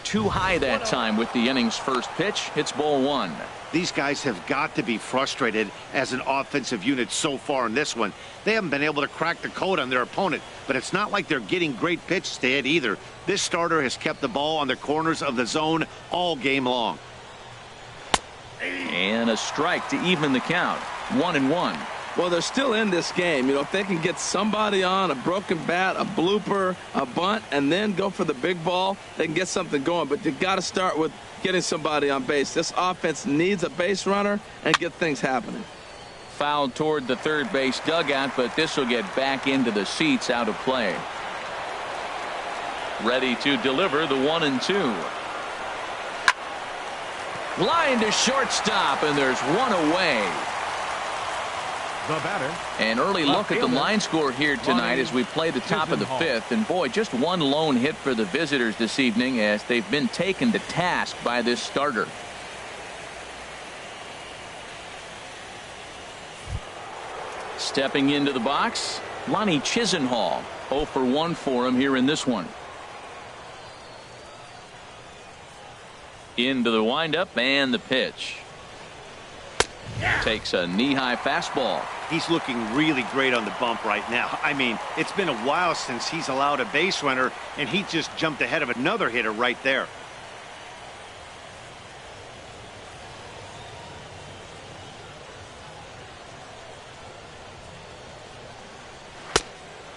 Too high that time with the inning's first pitch. It's ball one. These guys have got to be frustrated as an offensive unit so far in this one. They haven't been able to crack the code on their opponent, but it's not like they're getting great pitches to hit either. This starter has kept the ball on the corners of the zone all game long. And a strike to even the count. 1-1. Well, they're still in this game. You know, if they can get somebody on, a broken bat, a blooper, a bunt, and then go for the big ball, they can get something going. But you got to start with getting somebody on base. This offense needs a base runner and get things happening. Fouled toward the third base dugout, but this will get back into the seats, out of play. Ready to deliver the 1-2. Line to shortstop, and there's one away. The batter. An early look at the line score here tonight as we play the top of the fifth. And boy, just one lone hit for the visitors this evening as they've been taken to task by this starter. Stepping into the box, Lonnie Chisenhall. 0 for 1 for him here in this one. Into the windup and the pitch. Takes a knee-high fastball. He's looking really great on the bump right now. I mean, it's been a while since he's allowed a base runner, and he just jumped ahead of another hitter right there.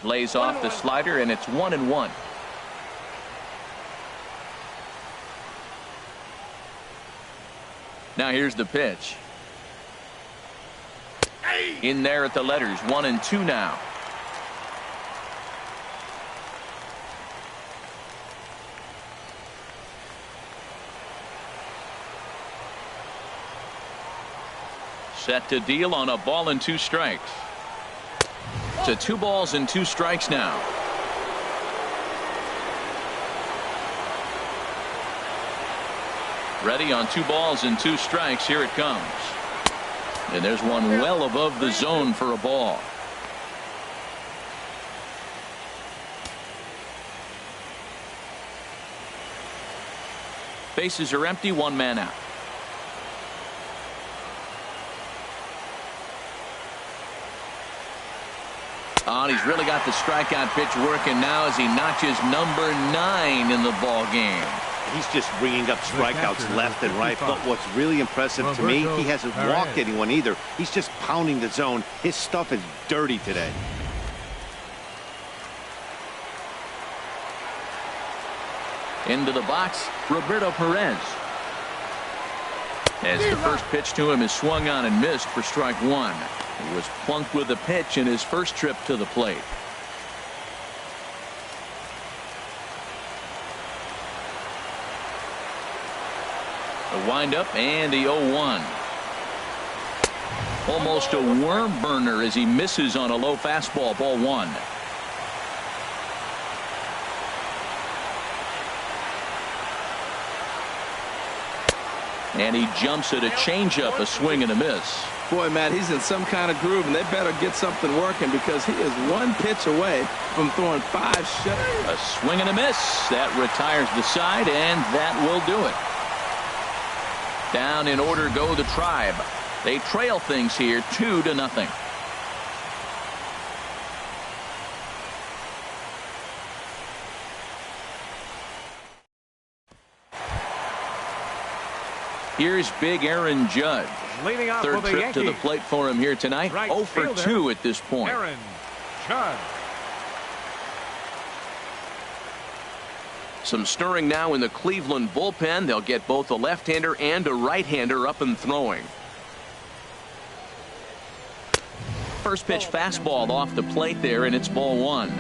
Lays off the slider, and it's 1-1. Now here's the pitch. In there at the letters, 1-2 now. Set to deal on a ball and 2 strikes. To 2 balls and 2 strikes now. Ready on 2 balls and 2 strikes. Here it comes. And there's one well above the zone for a ball. Bases are empty, 1 man out. Oh, and he's really got the strikeout pitch working now as he notches number 9 in the ball game. He's just bringing up strikeouts left and right. But what's really impressive to me, he hasn't walked anyone either. He's just pounding the zone. His stuff is dirty today. Into the box, Roberto Perez. As the first pitch to him is swung on and missed for strike 1. He was plunked with a pitch in his first trip to the plate. The windup and the 0-1. Almost a worm burner as he misses on a low fastball, ball 1. And he jumps at a changeup, a swing and a miss. Boy, Matt, he's in some kind of groove, and they better get something working because he is 1 pitch away from throwing 5 shutouts. A swing and a miss. That retires the side, and that will do it. Down in order go the Tribe. They trail things here 2-0. Here's big Aaron Judge. Leading off Third for the trip Yankees. to the plate for him here tonight. Right 0 for fielder, 2 at this point. Aaron Judge. Some stirring now in the Cleveland bullpen. They'll get both a left-hander and a right-hander up and throwing. First pitch fastball off the plate there, and it's ball 1.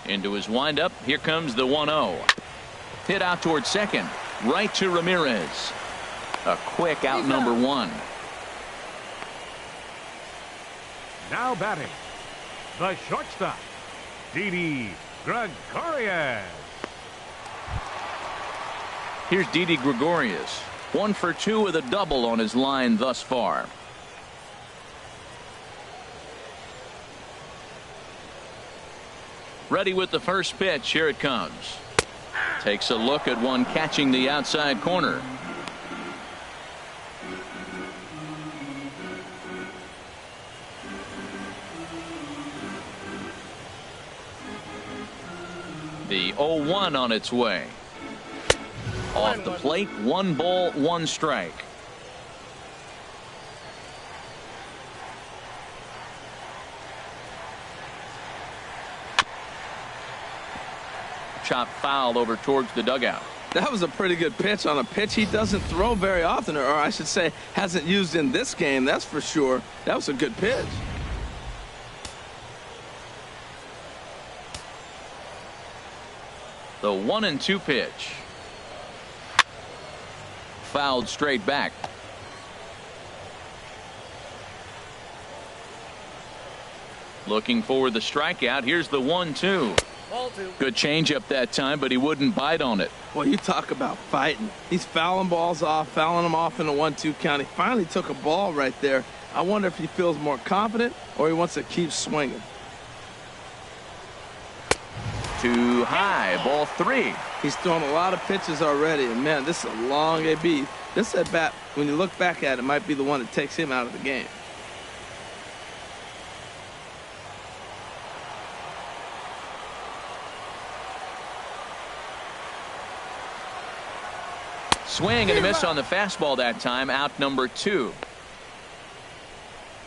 Into his windup. Here comes the 1-0. Hit out towards second. Right to Ramirez. A quick out number 1. Now batting, the shortstop, Didi Gregorius. Here's Didi Gregorius. 1 for 2 with a double on his line thus far. Ready with the first pitch. Here it comes. Takes a look at one catching the outside corner. The 0-1 on its way. Off the plate, 1 ball, 1 strike. Chop foul over towards the dugout. That was a pretty good pitch on a pitch he doesn't throw very often, or I should say hasn't used in this game, that's for sure. That was a good pitch. The 1-2 pitch. Fouled straight back. Looking for the strikeout. Here's the 1-2. Good changeup that time, but he wouldn't bite on it. Well, you talk about fighting. He's fouling balls off, fouling them off in the 1-2 count. He finally took a ball right there. I wonder if he feels more confident or he wants to keep swinging. Too high. Ball 3. He's thrown a lot of pitches already, and man, this is a long AB. This at bat, when you look back at it, might be the one that takes him out of the game. Swing and a miss on the fastball that time. Out number 2.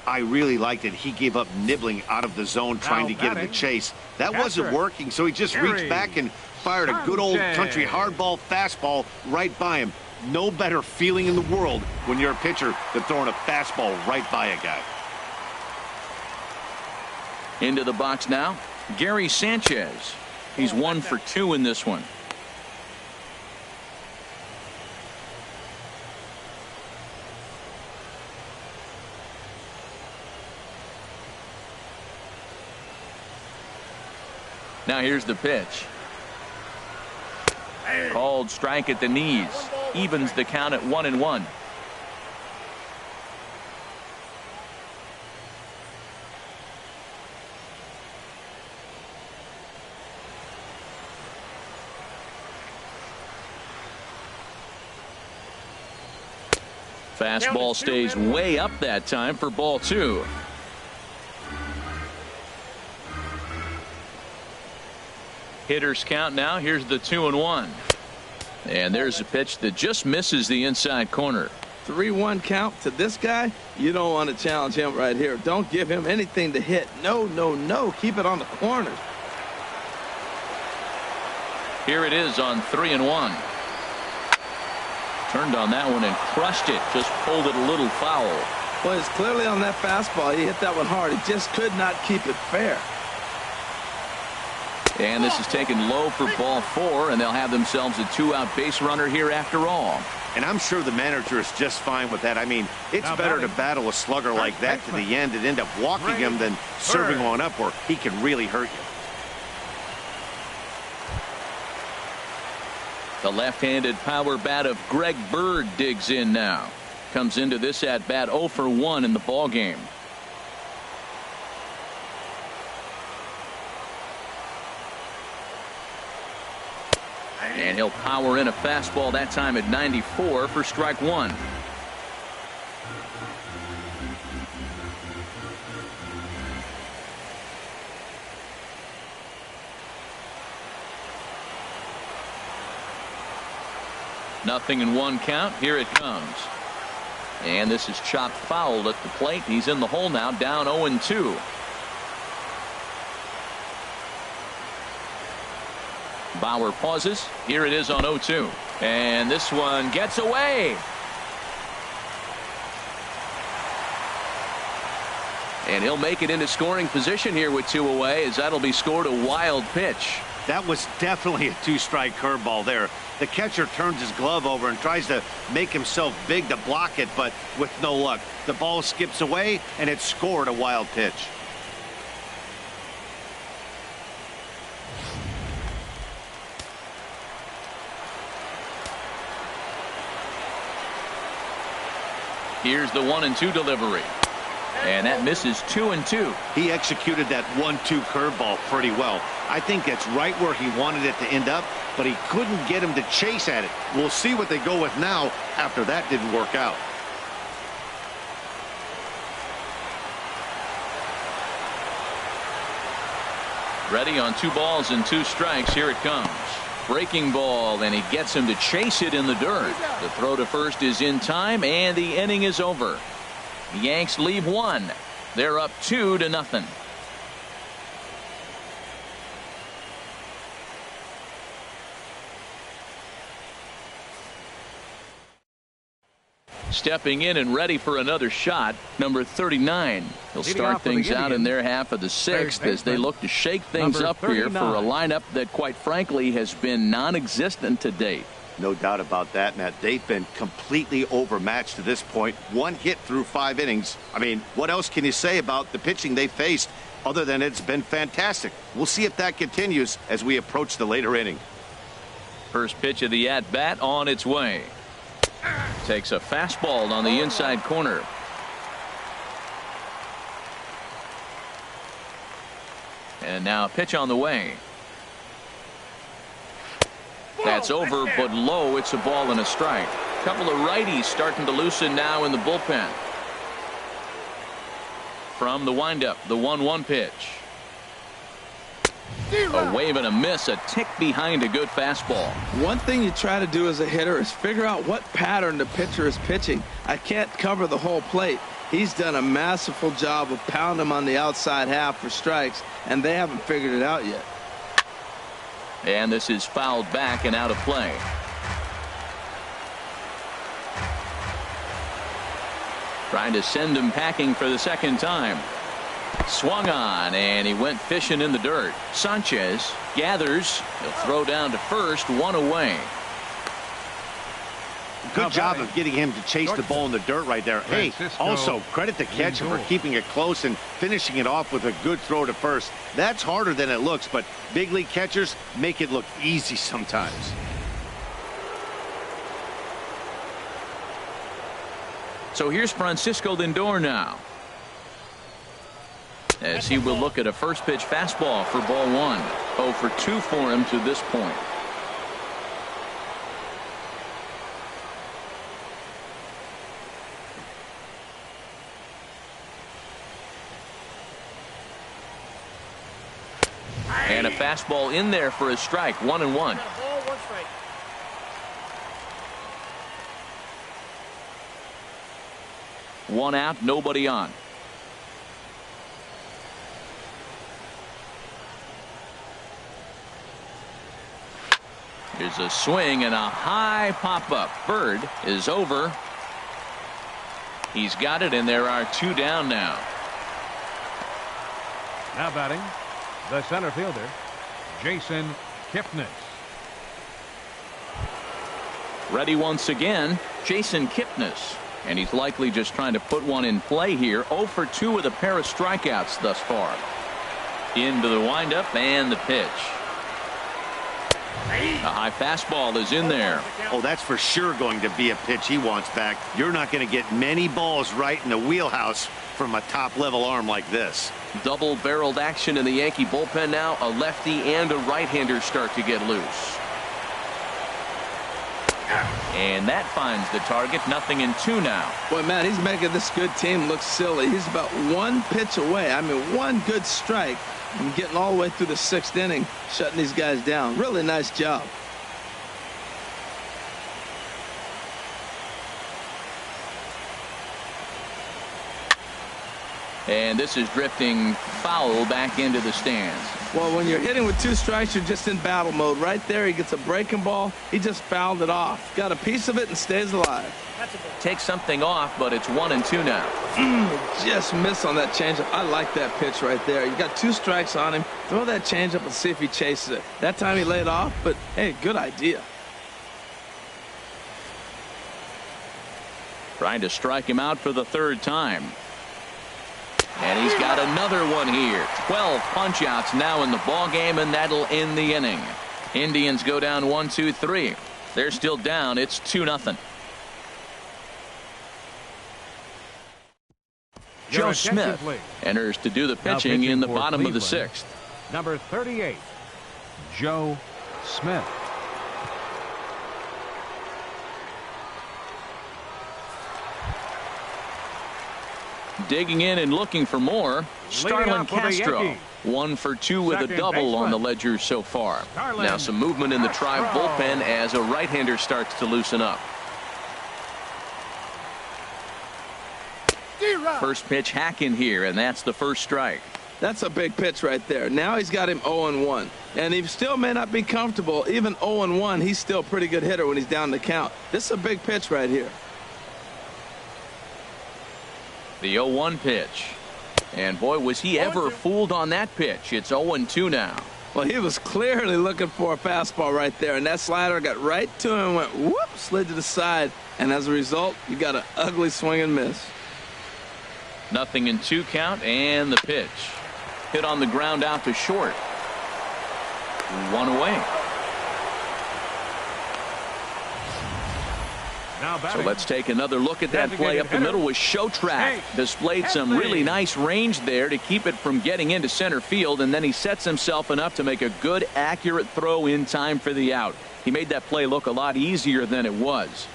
I really liked it. He gave up nibbling out of the zone trying to get in the chase. That wasn't working, so he just reached back and fired a good old country hardball fastball right by him. No better feeling in the world when you're a pitcher than throwing a fastball right by a guy. Into the box now, Gary Sanchez. He's 1 for 2 in this one. Now here's the pitch. Called strike at the knees. Evens the count at 1-1. Fastball stays way up that time for ball 2. Hitters count now. Here's the 2-1. And there's a pitch that just misses the inside corner. 3-1 count to this guy. You don't want to challenge him right here. Don't give him anything to hit. No, no, no. Keep it on the corners. Here it is on 3-1. Turned on that one and crushed it. Just pulled it a little foul. Well, it's clearly on that fastball. He hit that one hard. He just could not keep it fair. And this is taken low for ball 4, and they'll have themselves a 2-out base runner here after all. And I'm sure the manager is just fine with that. I mean, it's better to battle a slugger like that to the end and end up walking him than serving one up where he can really hurt you. The left-handed power bat of Greg Bird digs in now. Comes into this at bat 0 for 1 in the ball game. And he'll power in a fastball that time at 94 for strike 1. 0-1 count. Here it comes. And this is chopped foul at the plate. He's in the hole now, down 0-2. Bauer pauses. Here it is on 0-2. And this one gets away. And he'll make it into scoring position here with 2 away, as that'll be scored a wild pitch. That was definitely a 2-strike curveball there. The catcher turns his glove over and tries to make himself big to block it, but with no luck. The ball skips away, and it scored a wild pitch. Here's the 1-2 delivery. And that misses 2-2. He executed that 1-2 curveball pretty well. I think that's right where he wanted it to end up, but he couldn't get him to chase at it. We'll see what they go with now after that didn't work out. Ready on 2 balls and 2 strikes. Here it comes. Breaking ball, and he gets him to chase it in the dirt. The throw to first is in time, and the inning is over. The Yanks leave 1. They're up 2-0. Stepping in and ready for another shot, number 39. He'll start things out in their half of the 6th as they look to shake things up here for a lineup that, quite frankly, has been non-existent to date. No doubt about that, Matt. They've been completely overmatched to this point. 1 hit through 5 innings. I mean, what else can you say about the pitching they faced other than it's been fantastic? We'll see if that continues as we approach the later inning. First pitch of the at-bat on its way. Takes a fastball on the inside corner. And now a pitch on the way. That's over, but low. It's a ball and a strike. Couple of righties starting to loosen now in the bullpen. From the windup, the 1-1 pitch. A wave and a miss, a tick behind a good fastball. One thing you try to do as a hitter is figure out what pattern the pitcher is pitching. I can't cover the whole plate. He's done a masterful job of pounding him on the outside half for strikes, and they haven't figured it out yet. And this is fouled back and out of play. Trying to send him packing for the second time. Swung on, and he went fishing in the dirt. Sanchez gathers. He'll throw down to first, 1 away. Good job of getting him to chase the ball in the dirt right there. Hey, also credit the catcher for keeping it close and finishing it off with a good throw to first. That's harder than it looks, but big league catchers make it look easy sometimes. So here's Francisco Lindor now, as he will look at a first pitch fastball for ball 1. 0 for 2 for him to this point. And a fastball in there for a strike. 1-1. 1 out, nobody on. Here's a swing and a high pop-up. Bird is over. He's got it, and there are 2 down now. Now batting, the center fielder, Jason Kipnis. Ready once again, Jason Kipnis. And he's likely just trying to put one in play here. 0 for 2 with a pair of strikeouts thus far. Into the windup and the pitch. A high fastball is in there. Oh, that's for sure going to be a pitch he wants back. You're not going to get many balls right in the wheelhouse from a top-level arm like this. Double-barreled action in the Yankee bullpen now. A lefty and a right-hander start to get loose. And that finds the target. 0-2 now. Boy, man, he's making this good team look silly. He's about 1 pitch away. I mean, 1 good strike from getting all the way through the 6th inning, shutting these guys down. Really nice job. And this is drifting foul back into the stands. Well, when you're hitting with 2 strikes, you're just in battle mode. Right there, he gets a breaking ball. He just fouled it off. Got a piece of it and stays alive. Takes something off, but it's 1-2 now. Just miss on that changeup. I like that pitch right there. You got 2 strikes on him. Throw that changeup and see if he chases it. That time he laid off, but hey, good idea. Trying to strike him out for the 3rd time. And he's got another one here. 12 punch-outs now in the ball game, and that'll end the inning. Indians go down 1-2-3. They're still down. It's 2-0. Joe Smith enters to do the pitching in the bottom of the 6th. Number 38, Joe Smith. Digging in and looking for more, Starlin Castro. 1 for 2 with a double on the ledger so far. Now some movement in the Tribe bullpen as a right-hander starts to loosen up. First pitch hack in here, and that's the first strike. That's a big pitch right there. Now he's got him 0-1. And he still may not be comfortable. Even 0-1, he's still a pretty good hitter when he's down the count. This is a big pitch right here. The 0-1 pitch. And boy, was he ever fooled on that pitch. It's 0-2 now. Well, he was clearly looking for a fastball right there, and that slider got right to him and went whoop, slid to the side. And as a result, you got an ugly swing and miss. 0-2 count, and the pitch. Hit on the ground out to short. 1 away. So let's take another look at that play up the middle with Showtrack. Displayed some really nice range there to keep it from getting into center field, and then he sets himself enough to make a good, accurate throw in time for the out. He made that play look a lot easier than it was.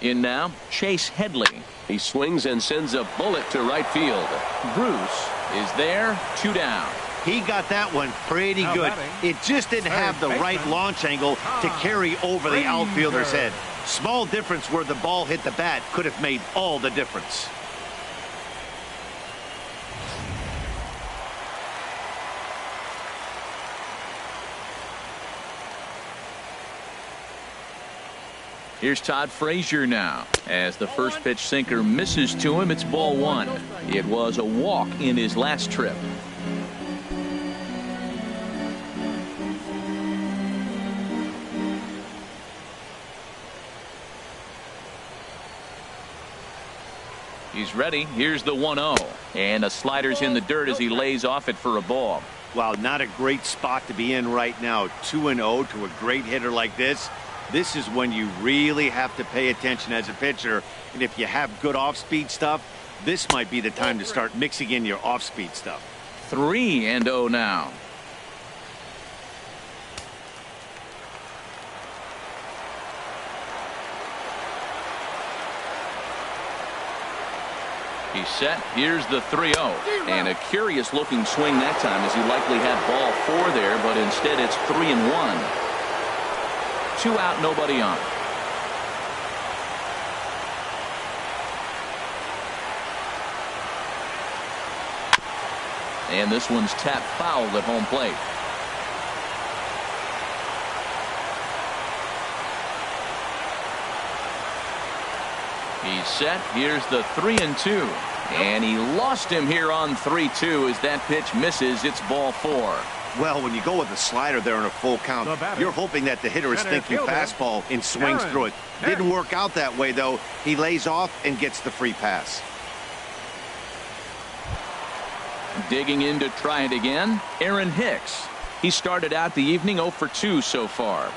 In now, Chase Headley. He swings and sends a bullet to right field. Bruce is there, 2 down. He got that one pretty good. It just didn't have the right launch angle to carry over the outfielder's head. Small difference where the ball hit the bat could have made all the difference. Here's Todd Frazier now. As the first pitch sinker misses to him, it's ball 1. It was a walk in his last trip. He's ready. Here's the 1-0. And a slider's in the dirt as he lays off it for a ball. Wow, not a great spot to be in right now. 2-0 to a great hitter like this. This is when you really have to pay attention as a pitcher. And if you have good off-speed stuff, this might be the time to start mixing in your off-speed stuff. 3-0 now. He's set. Here's the 3-0. And a curious looking swing that time as he likely had ball 4 there, but instead it's 3-1. 2 out, nobody on. And this one's tapped foul at home plate. He's set. Here's the 3-2. And he lost him here on 3-2 as that pitch misses. It's ball 4. Well, when you go with a slider there in a full count, you're hoping that the hitter is thinking fastball and swings through it. Didn't work out that way, though. He lays off and gets the free pass. Digging in to try it again, Aaron Hicks. He started out the evening 0 for 2 so far.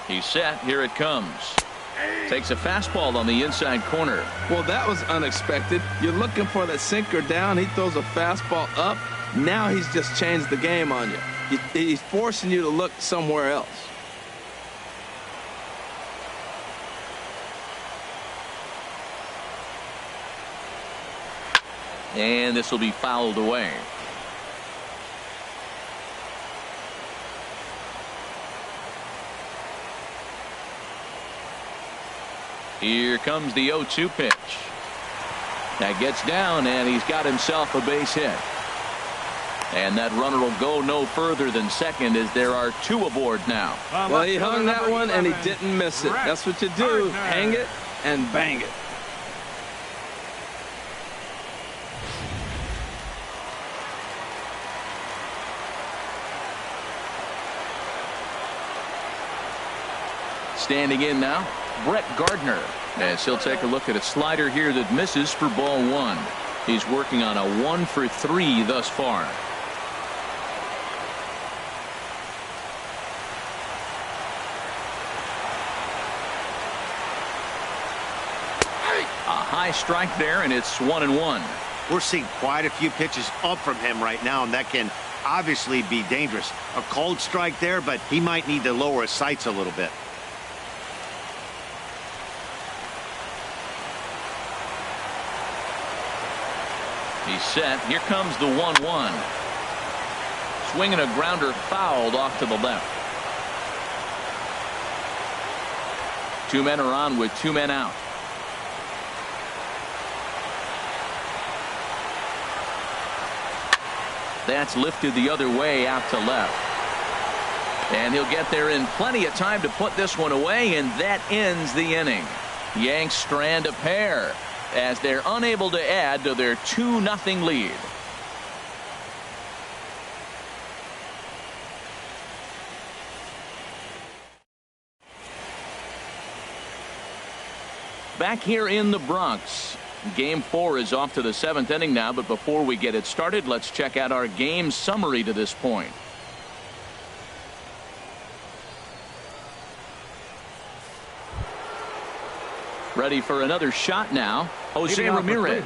He's set. Here it comes. Takes a fastball on the inside corner. Well, that was unexpected. You're looking for that sinker down. He throws a fastball up. Now he's just changed the game on you. He's forcing you to look somewhere else. And this will be fouled away. Here comes the 0-2 pitch. That gets down, and he's got himself a base hit. And that runner will go no further than second, as there are 2 aboard now. Well, he hung that one, and he didn't miss it. That's what you do. Hang it and bang it. Standing in now, Brett Gardner, as he'll take a look at a slider here that misses for ball 1. He's working on a 1-for-3 thus far. A high strike there, and it's 1-1. We're seeing quite a few pitches up from him right now, and that can obviously be dangerous. A cold strike there, but he might need to lower his sights a little bit. He's set. Here comes the 1-1. Swinging a grounder, fouled off to the left. 2 men are on with 2 men out. That's lifted the other way out to left. And he'll get there in plenty of time to put this one away, and that ends the inning. Yanks strand a pair as they're unable to add to their 2-0 lead. Back here in the Bronx, Game 4 is off to the 7th inning now, but before we get it started, let's check out our game summary to this point. Ready for another shot now, Jose Ramirez.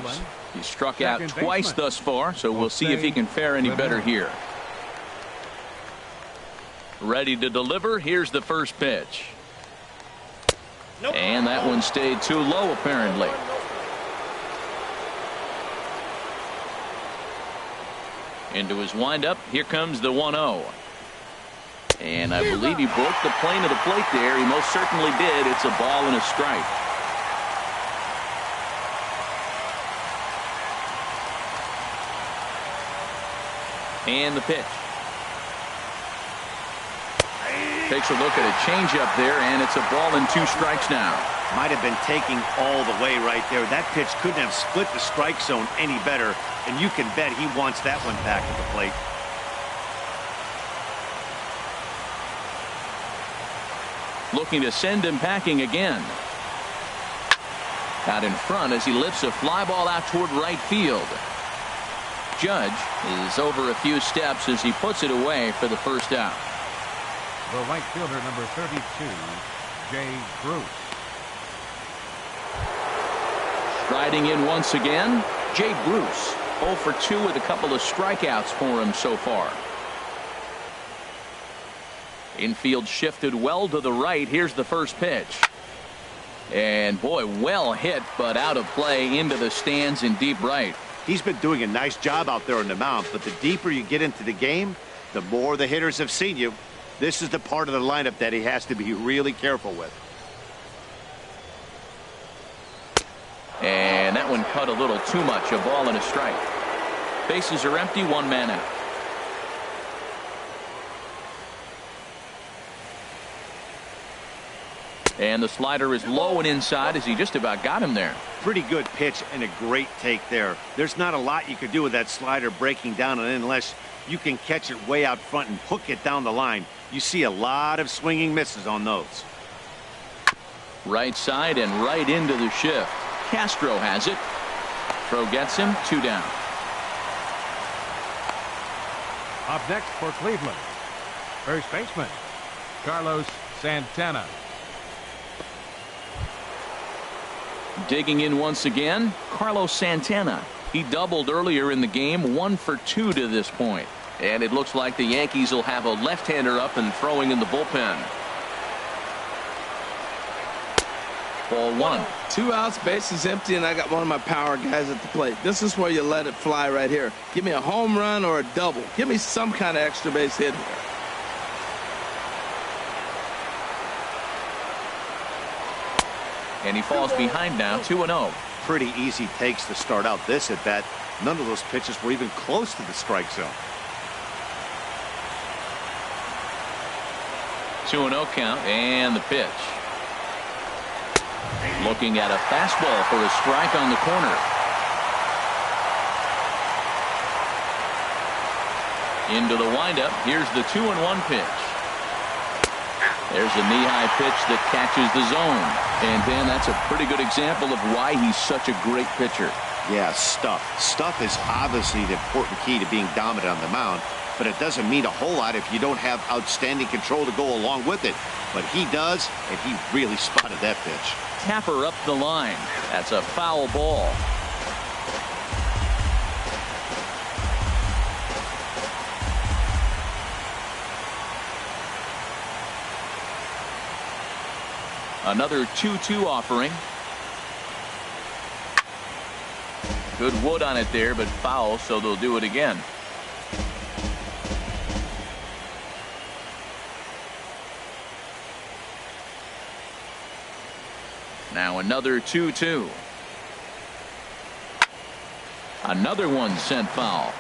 He struck out twice thus far, so we'll see if he can fare any better here. Ready to deliver. Here's the first pitch. And that one stayed too low, apparently. Into his windup. Here comes the 1-0. And I believe he broke the plane of the plate there. He most certainly did. It's a ball and a strike. And the pitch. Takes a look at a changeup there, and it's a ball and 2 strikes now. Might have been taking all the way right there. That pitch couldn't have split the strike zone any better, and you can bet he wants that one back at the plate. Looking to send him packing again. Out in front as he lifts a fly ball out toward right field. Judge is over a few steps as he puts it away for the first out. The right fielder, number 32, Jay Bruce. Striding in once again, Jay Bruce. 0 for 2 with a couple of strikeouts for him so far. Infield shifted well to the right. Here's the first pitch. And boy, well hit, but out of play into the stands in deep right. He's been doing a nice job out there on the mound, but the deeper you get into the game, the more the hitters have seen you. This is the part of the lineup that he has to be really careful with. And that one cut a little too much. A ball and a strike. Bases are empty. 1 man out. And the slider is low and inside as he just about got him there. Pretty good pitch and a great take there. There's not a lot you could do with that slider breaking down, and unless you can catch it way out front and hook it down the line, you see a lot of swinging misses on those. Right side and right into the shift. Castro has it. Throw gets him. 2 down. Up next for Cleveland, first baseman Carlos Santana. Digging in once again, Carlos Santana. He doubled earlier in the game. 1 for 2 to this point. And it looks like the Yankees will have a left-hander up and throwing in the bullpen. Ball one. 2 outs, bases empty, and I got one of my power guys at the plate. This is where you let it fly right here. Give me a home run or a double. Give me some kind of extra base hit here. And he falls behind now, 2-0. Pretty easy takes to start out this at bat. None of those pitches were even close to the strike zone. 2-0 count, and the pitch. Looking at a fastball for a strike on the corner. Into the windup. Here's the 2-1 pitch. There's a knee-high pitch that catches the zone. And Dan, that's a pretty good example of why he's such a great pitcher. Yeah, stuff. Stuff is obviously the important key to being dominant on the mound, but it doesn't mean a whole lot if you don't have outstanding control to go along with it. But he does, and he really spotted that pitch. Tapper up the line. That's a foul ball. Another 2-2 offering. Good wood on it there, but foul, so they'll do it again. Now another 2-2. Another one sent foul.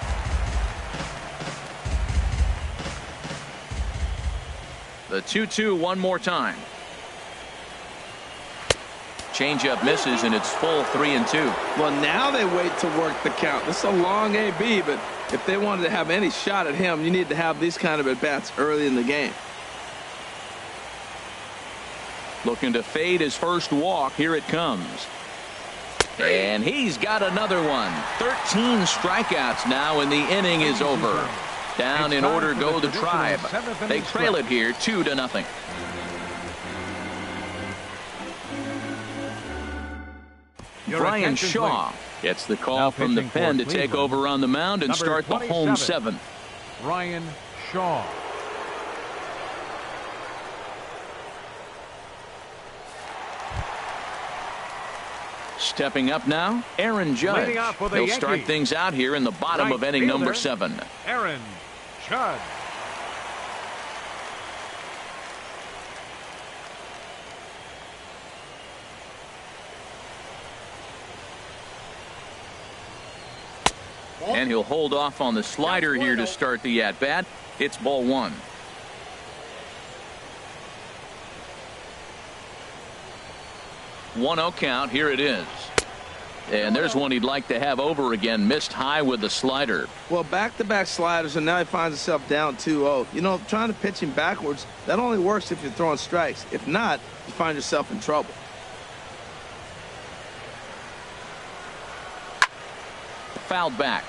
The 2-2 one more time. Changeup misses, and it's full 3-2. Well, now they wait to work the count. This is a long AB, but if they wanted to have any shot at him, you need to have these kind of at-bats early in the game. Looking to fade his first walk. Here it comes. And he's got another one. 13 strikeouts now, and the inning is over. Down in order go the Tribe. They trail it here 2-0. Brian Shaw gets the call from the pen to take over on the mound and start the home seventh. Brian Shaw. Stepping up now, Aaron Judge. He'll start things out here in the bottom of inning number 7. Aaron Judge. And he'll hold off on the slider here to start the at-bat. It's ball one. One 0 count. Here it is. And there's one he'd like to have over again. Missed high with the slider. Well, back-to-back sliders, and now he finds himself down 2-0. You know, trying to pitch him backwards, that only works if you're throwing strikes. If not, you find yourself in trouble. Fouled back.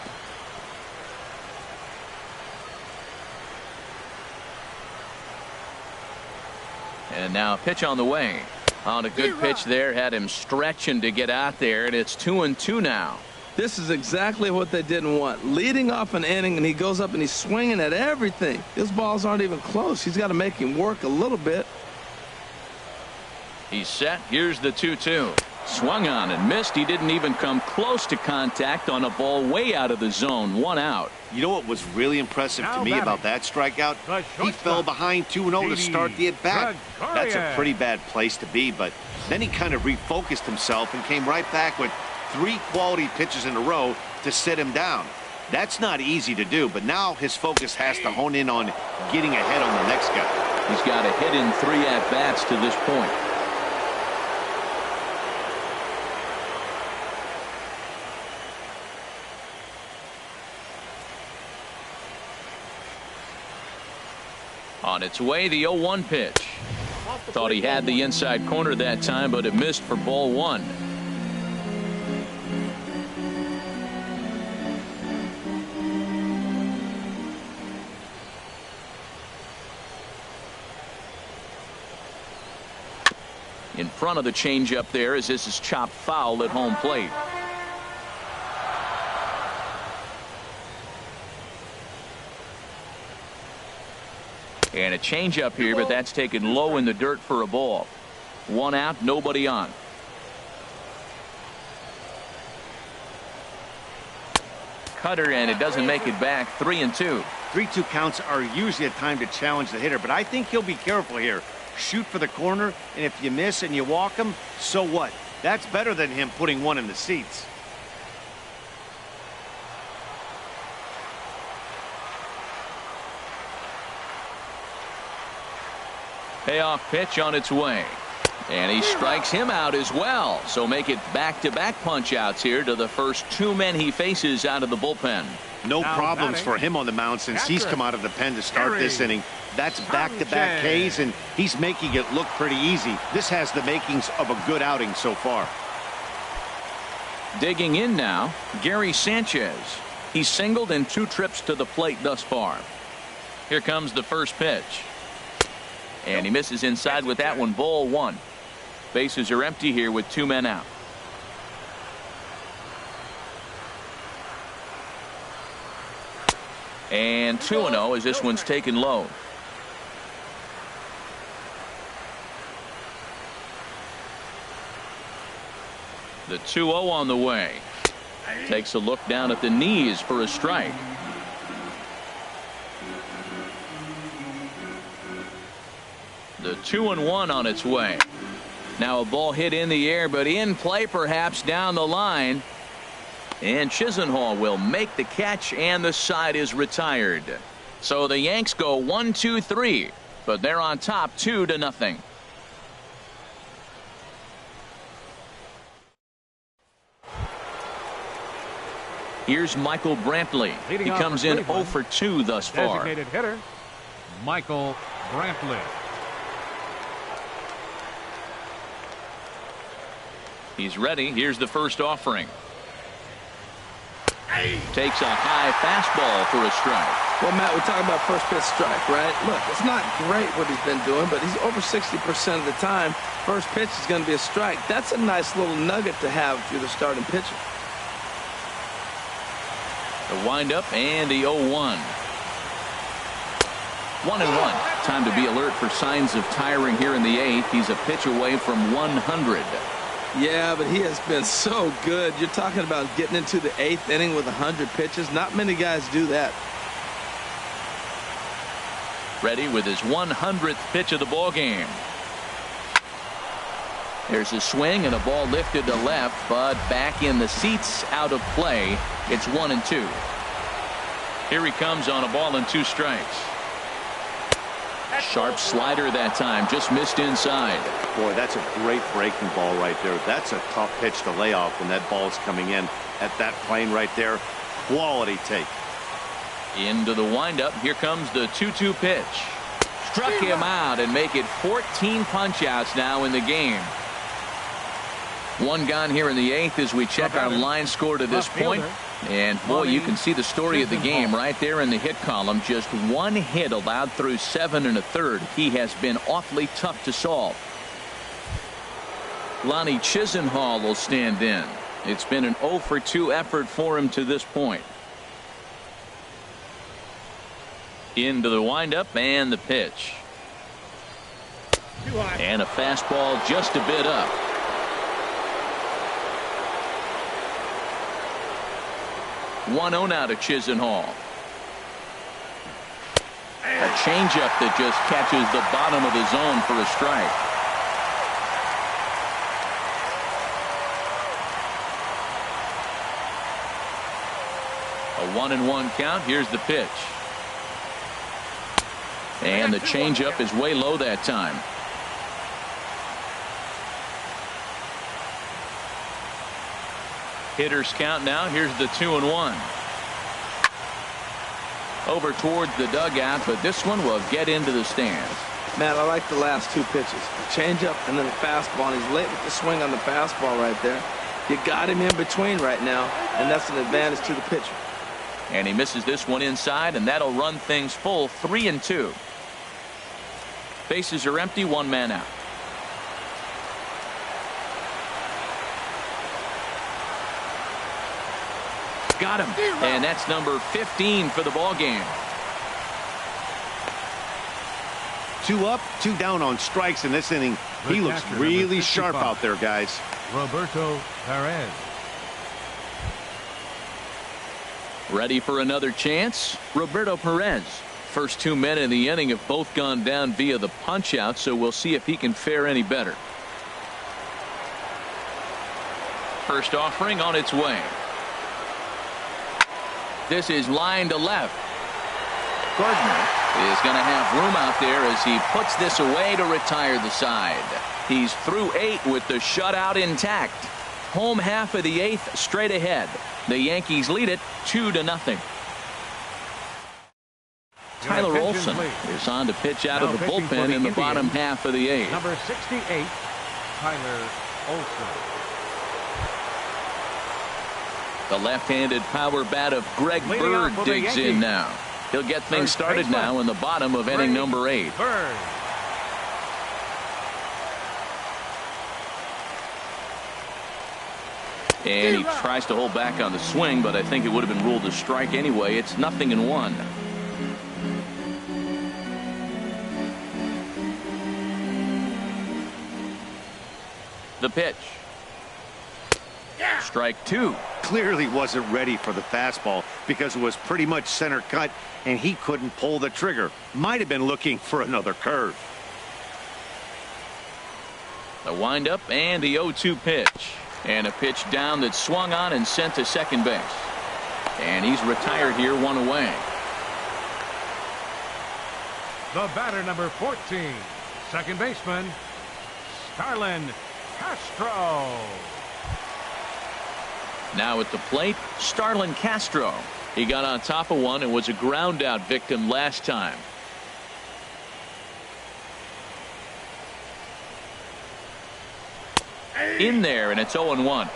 And now a pitch on the way. On a good pitch there, had him stretching to get out there, and it's 2-2 now. This is exactly what they didn't want. Leading off an inning, and he goes up and he's swinging at everything. His balls aren't even close. He's got to make him work a little bit. He's set. Here's the 2-2. Swung on and missed. He didn't even come close to contact on a ball way out of the zone. 1 out. You know what was really impressive to me about that strikeout? He fell behind 2-0 to start the at-bat. That's a pretty bad place to be, but then he kind of refocused himself and came right back with 3 quality pitches in a row to sit him down. That's not easy to do, but now his focus has to hone in on getting ahead on the next guy. He's got a hit in 3 at-bats to this point. On its way, the 0-1 pitch. Thought he had the inside corner that time, but it missed for ball 1. In front of the changeup there as this is chopped foul at home plate. And a changeup here, but that's taken low in the dirt for a ball. 1 out, nobody on. cutter, and it doesn't make it back. 3-2. 3-2 counts are usually a time to challenge the hitter, but I think he'll be careful here. Shoot for the corner, and if you miss and you walk him, so what? That's better than him putting one in the seats. Payoff pitch on its way. And he strikes him out as well. So make it back-to-back punch-outs here to the first two men he faces out of the bullpen. No problems for him on the mound since he's come out of the pen to start this inning. That's back-to-back Ks, and he's making it look pretty easy. This has the makings of a good outing so far. Digging in now, Gary Sanchez. He's singled in 2 trips to the plate thus far. Here comes the first pitch. And he misses inside with that one. Ball 1. Bases are empty here with 2 men out. And 2-0 as this one's taken low. The 2-0 on the way. Takes a look down at the knees for a strike. The 2-1 on its way. Now a ball hit in the air, but in play perhaps down the line. And Chisenhall will make the catch, and the side is retired. So the Yanks go 1-2-3, but they're on top 2-0. Here's Michael Brantley. He comes in 0 for 2 thus far. Designated hitter, Michael Brantley. He's ready. Here's the first offering. Takes a high fastball for a strike. Well, Matt, we're talking about first pitch strike, right? Look, it's not great what he's been doing, but he's over 60% of the time. First pitch is going to be a strike. That's a nice little nugget to have if you're the starting pitcher. The windup and the 0-1. 1-1. Time to be alert for signs of tiring here in the 8th. He's a pitch away from 100. Yeah, but he has been so good. You're talking about getting into the 8th inning with 100 pitches. Not many guys do that. Ready with his 100th pitch of the ball game. There's a swing and a ball lifted to left, but back in the seats, out of play. It's 1-2. Here he comes on a ball and 2 strikes. Sharp slider that time, just missed inside. Boy, that's a great breaking ball right there. That's a tough pitch to lay off when that ball's coming in at that plane right there. Quality take. Into the windup. Here comes the 2-2 pitch. Struck him out and make it 14 punch-outs now in the game. 1 gone here in the 8th as we check our line score to this point. And boy, you can see the story of the game right there in the hit column. Just 1 hit allowed through 7 1/3. He has been awfully tough to solve. Lonnie Chisenhall will stand in. It's been an 0 for 2 effort for him to this point. Into the windup and the pitch. And a fastball just a bit up. 1-0 now to Chisenhall. A changeup that just catches the bottom of the zone for a strike. A 1-1 count. Here's the pitch. And the changeup is way low that time. Hitters count now. Here's the 2-1. Over towards the dugout, but this one will get into the stands. Matt, I like the last 2 pitches. A changeup and then a fastball. And he's late with the swing on the fastball right there. You got him in between right now, and that's an advantage to the pitcher. And he misses this one inside, and that'll run things full. 3-2. Bases are empty. 1 man out. Got him, and that's number 15 for the ball game. 2 up, 2 down on strikes in this inning. He looks really sharp out there, guys. Roberto Perez. Ready for another chance? Roberto Perez. First 2 men in the inning have both gone down via the punch out, so we'll see if he can fare any better. First offering on its way. This is line to left. Gardner is going to have room out there as he puts this away to retire the side. He's through 8 with the shutout intact. Home half of the 8th straight ahead. The Yankees lead it 2-0. Tyler Olson is on to pitch out of the bullpen in the bottom half of the 8th. Number 68, Tyler Olson. The left-handed power bat of Greg Bird digs in now. He'll get things started now in the bottom of inning number 8. Bird. And he tries to hold back on the swing, but I think it would have been ruled a strike anyway. It's 0-1. The pitch. Strike 2. Clearly wasn't ready for the fastball because it was pretty much center cut and he couldn't pull the trigger. Might have been looking for another curve. The windup and the 0-2 pitch. And a pitch down that swung on and sent to second base. And he's retired here, 1 away. The batter, number 14, second baseman, Starlin Castro. Now at the plate, Starlin Castro. He got on top of one and was a ground out victim last time. In there, and it's 0-1.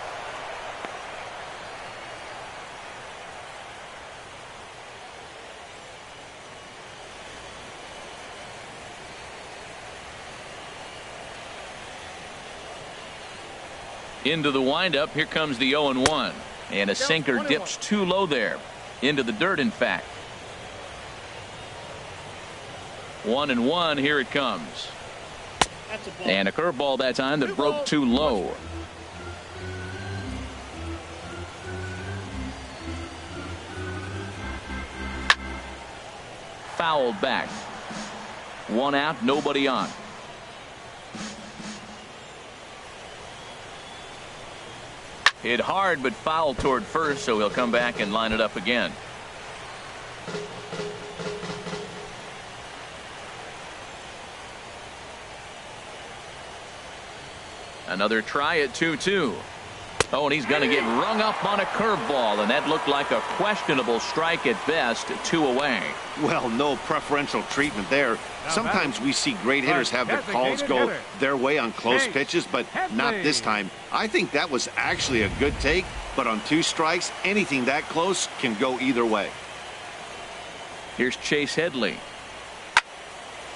Into the windup. Here comes the 0-1. And a sinker dips too low there. Into the dirt, in fact. 1-1. Here it comes. And a curveball that time that broke too low. Fouled back. 1 out, nobody on. Hit hard but fouled toward first, so he'll come back and line it up again. Another try at 2-2. Oh, and he's going to get rung up on a curveball, and that looked like a questionable strike at best. 2 away. Well, no preferential treatment there. Sometimes we see great hitters have their calls go their way on close pitches, but not this time. I think that was actually a good take, but on 2 strikes, anything that close can go either way. Here's Chase Headley.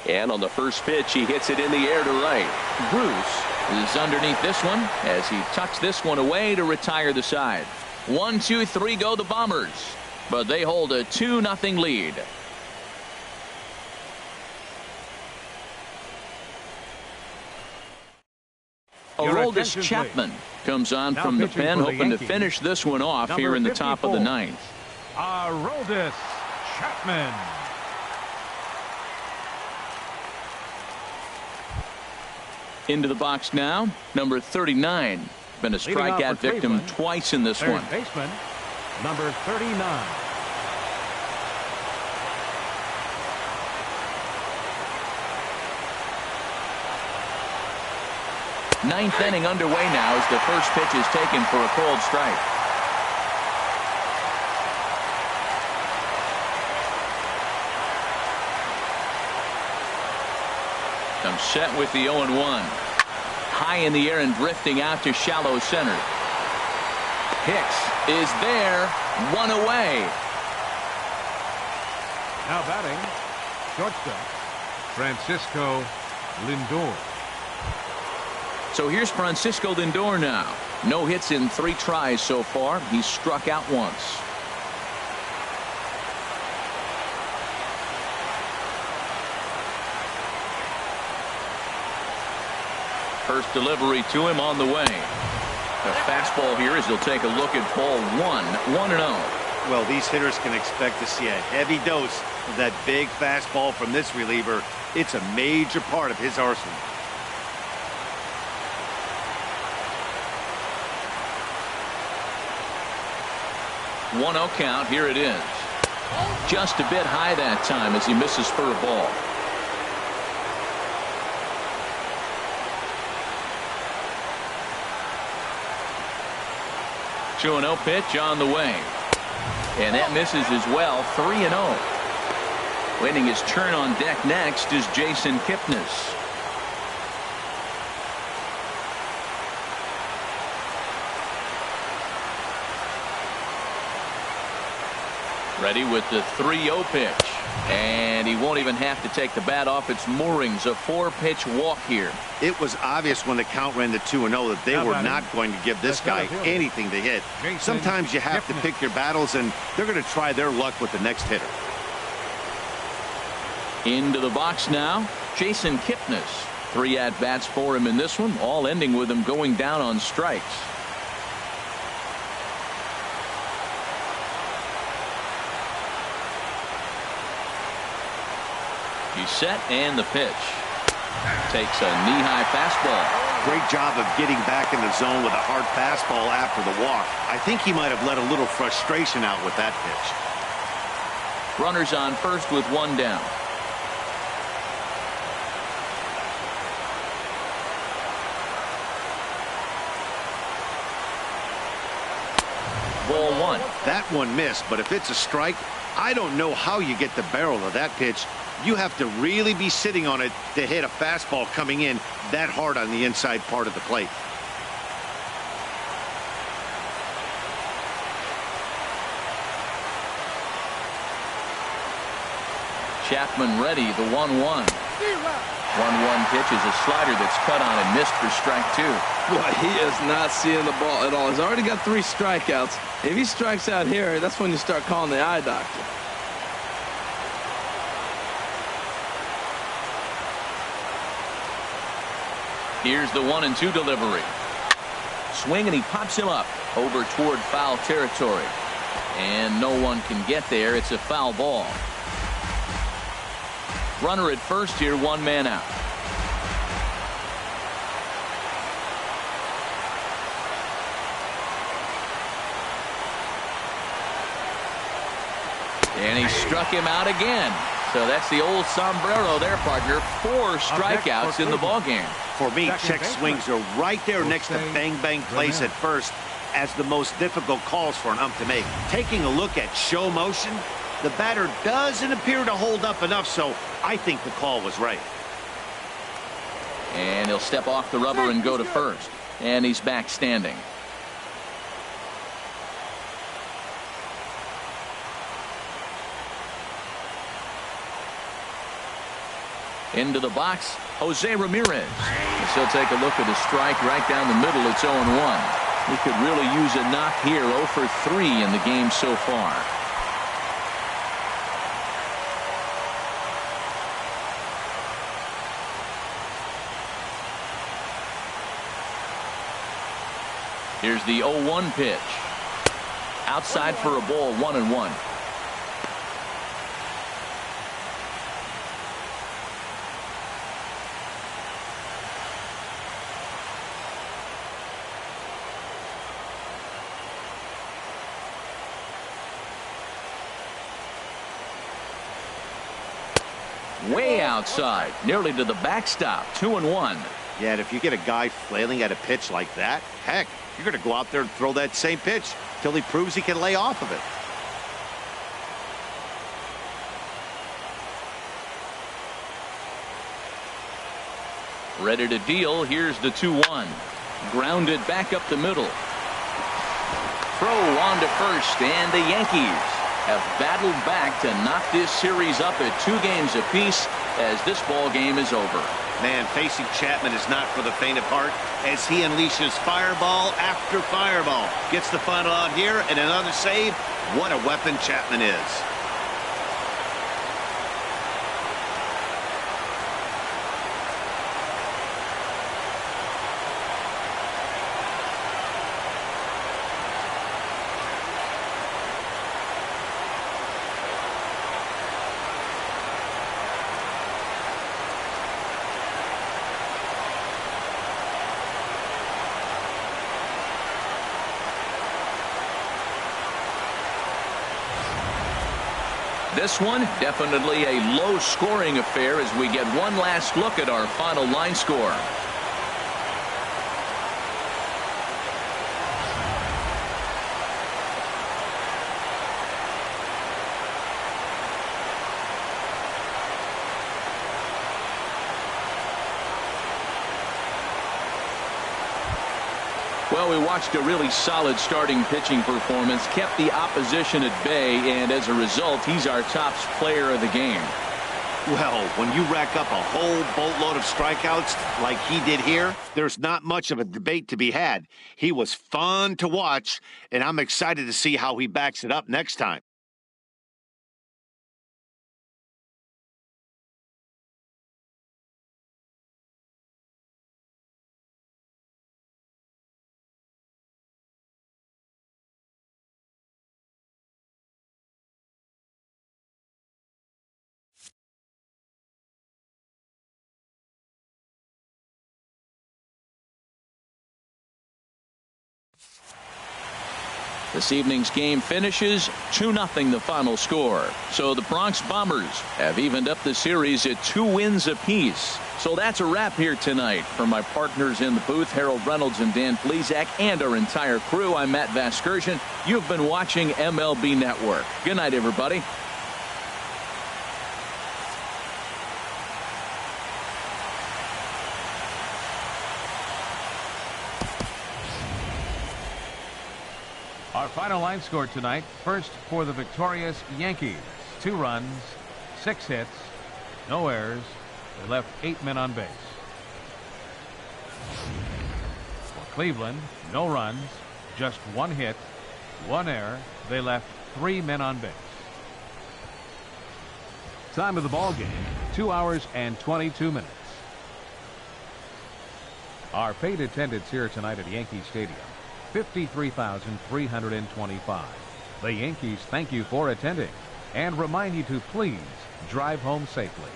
And on the first pitch, he hits it in the air to right. Bruce is underneath this one as he tucks this one away to retire the side. 1, 2, 3 go the Bombers, but they hold a 2-0 lead. Aroldis Chapman comes on from the pen, hoping to finish this one off here in the top of the 9th. Aroldis Chapman. Into the box now, number 39. Been a strikeout victim twice in this one. Baseman, number 39. Ninth inning underway now as the first pitch is taken for a cold strike. Comes set with the 0-1. High in the air and drifting out to shallow center. Hicks is there, 1 away. Now batting, shortstop, Francisco Lindor. So here's Francisco Lindor now. No hits in 3 tries so far. He's struck out once. First delivery to him on the way. A fastball here as he'll take a look at ball 1, 1-0. Well, these hitters can expect to see a heavy dose of that big fastball from this reliever. It's a major part of his arsenal. 1-0 count. Here it is. Just a bit high that time as he misses for a ball. Two 2-0 pitch on the way. And that misses as well. 3-0. Waiting his turn on deck next is Jason Kipnis. Ready with the 3-0 pitch. And he won't even have to take the bat off its moorings. A 4-pitch walk here. It was obvious when the count ran to 2-0 that they were not going to give this guy anything to hit. Sometimes you have to pick your battles, and they're going to try their luck with the next hitter. Into the box now, Jason Kipnis. 3 at-bats for him in this one, all ending with him going down on strikes. He's set, and the pitch. Takes a knee-high fastball. Great job of getting back in the zone with a hard fastball after the walk. I think he might have let a little frustration out with that pitch. Runners on first with 1 down. Ball 1. That one missed, but if it's a strike, I don't know how you get the barrel of that pitch. You have to really be sitting on it to hit a fastball coming in that hard on the inside part of the plate. Chapman ready, the 1-1. 1-1 pitch is a slider that's cut on and missed for strike 2. Boy, he is not seeing the ball at all. He's already got 3 strikeouts. If he strikes out here, that's when you start calling the eye doctor. Here's the 1-2 delivery. Swing, and he pops him up over toward foul territory. And no one can get there. It's a foul ball. Runner at first here, 1 man out. And he struck him out again. So that's the old sombrero there, partner. 4 strikeouts in the ballgame. For me, check swings are right there next to bang-bang plays at first as the most difficult calls for an ump to make. Taking a look at show motion, the batter doesn't appear to hold up enough, so I think the call was right. And he'll step off the rubber and go to first. And he's back standing. Into the box, Jose Ramirez. He'll take a look at a strike right down the middle. It's 0-1. He could really use a knock here. 0 for 3 in the game so far. Here's the 0-1 pitch. Outside for a ball, 1-1. Way outside, nearly to the backstop. 2-1. Yeah, and if you get a guy flailing at a pitch like that, heck, you're going to go out there and throw that same pitch till he proves he can lay off of it. Ready to deal. Here's the 2-1. Grounded back up the middle. Throw on to first, and the Yankees have battled back to knock this series up at 2 games apiece as this ball game is over. Man, facing Chapman is not for the faint of heart as he unleashes fireball after fireball. Gets the final out here and another save. What a weapon Chapman is. This one, definitely a low-scoring affair as we get one last look at our final line score. Well, we watched a really solid starting pitching performance, kept the opposition at bay, and as a result, he's our top player of the game. Well, when you rack up a whole boatload of strikeouts like he did here, there's not much of a debate to be had. He was fun to watch, and I'm excited to see how he backs it up next time. This evening's game finishes 2-0 the final score. So the Bronx Bombers have evened up the series at 2 wins apiece. So that's a wrap here tonight. For my partners in the booth, Harold Reynolds and Dan Plesac, and our entire crew, I'm Matt Vasgersian. You've been watching MLB Network. Good night, everybody. Our final line score tonight, first for the victorious Yankees. 2 runs, 6 hits, no errors. They left 8 men on base. For Cleveland, no runs, just 1 hit, 1 error. They left 3 men on base. Time of the ball game, 2 hours and 22 minutes. Our paid attendance here tonight at Yankee Stadium, 53,325. The Yankees thank you for attending and remind you to please drive home safely.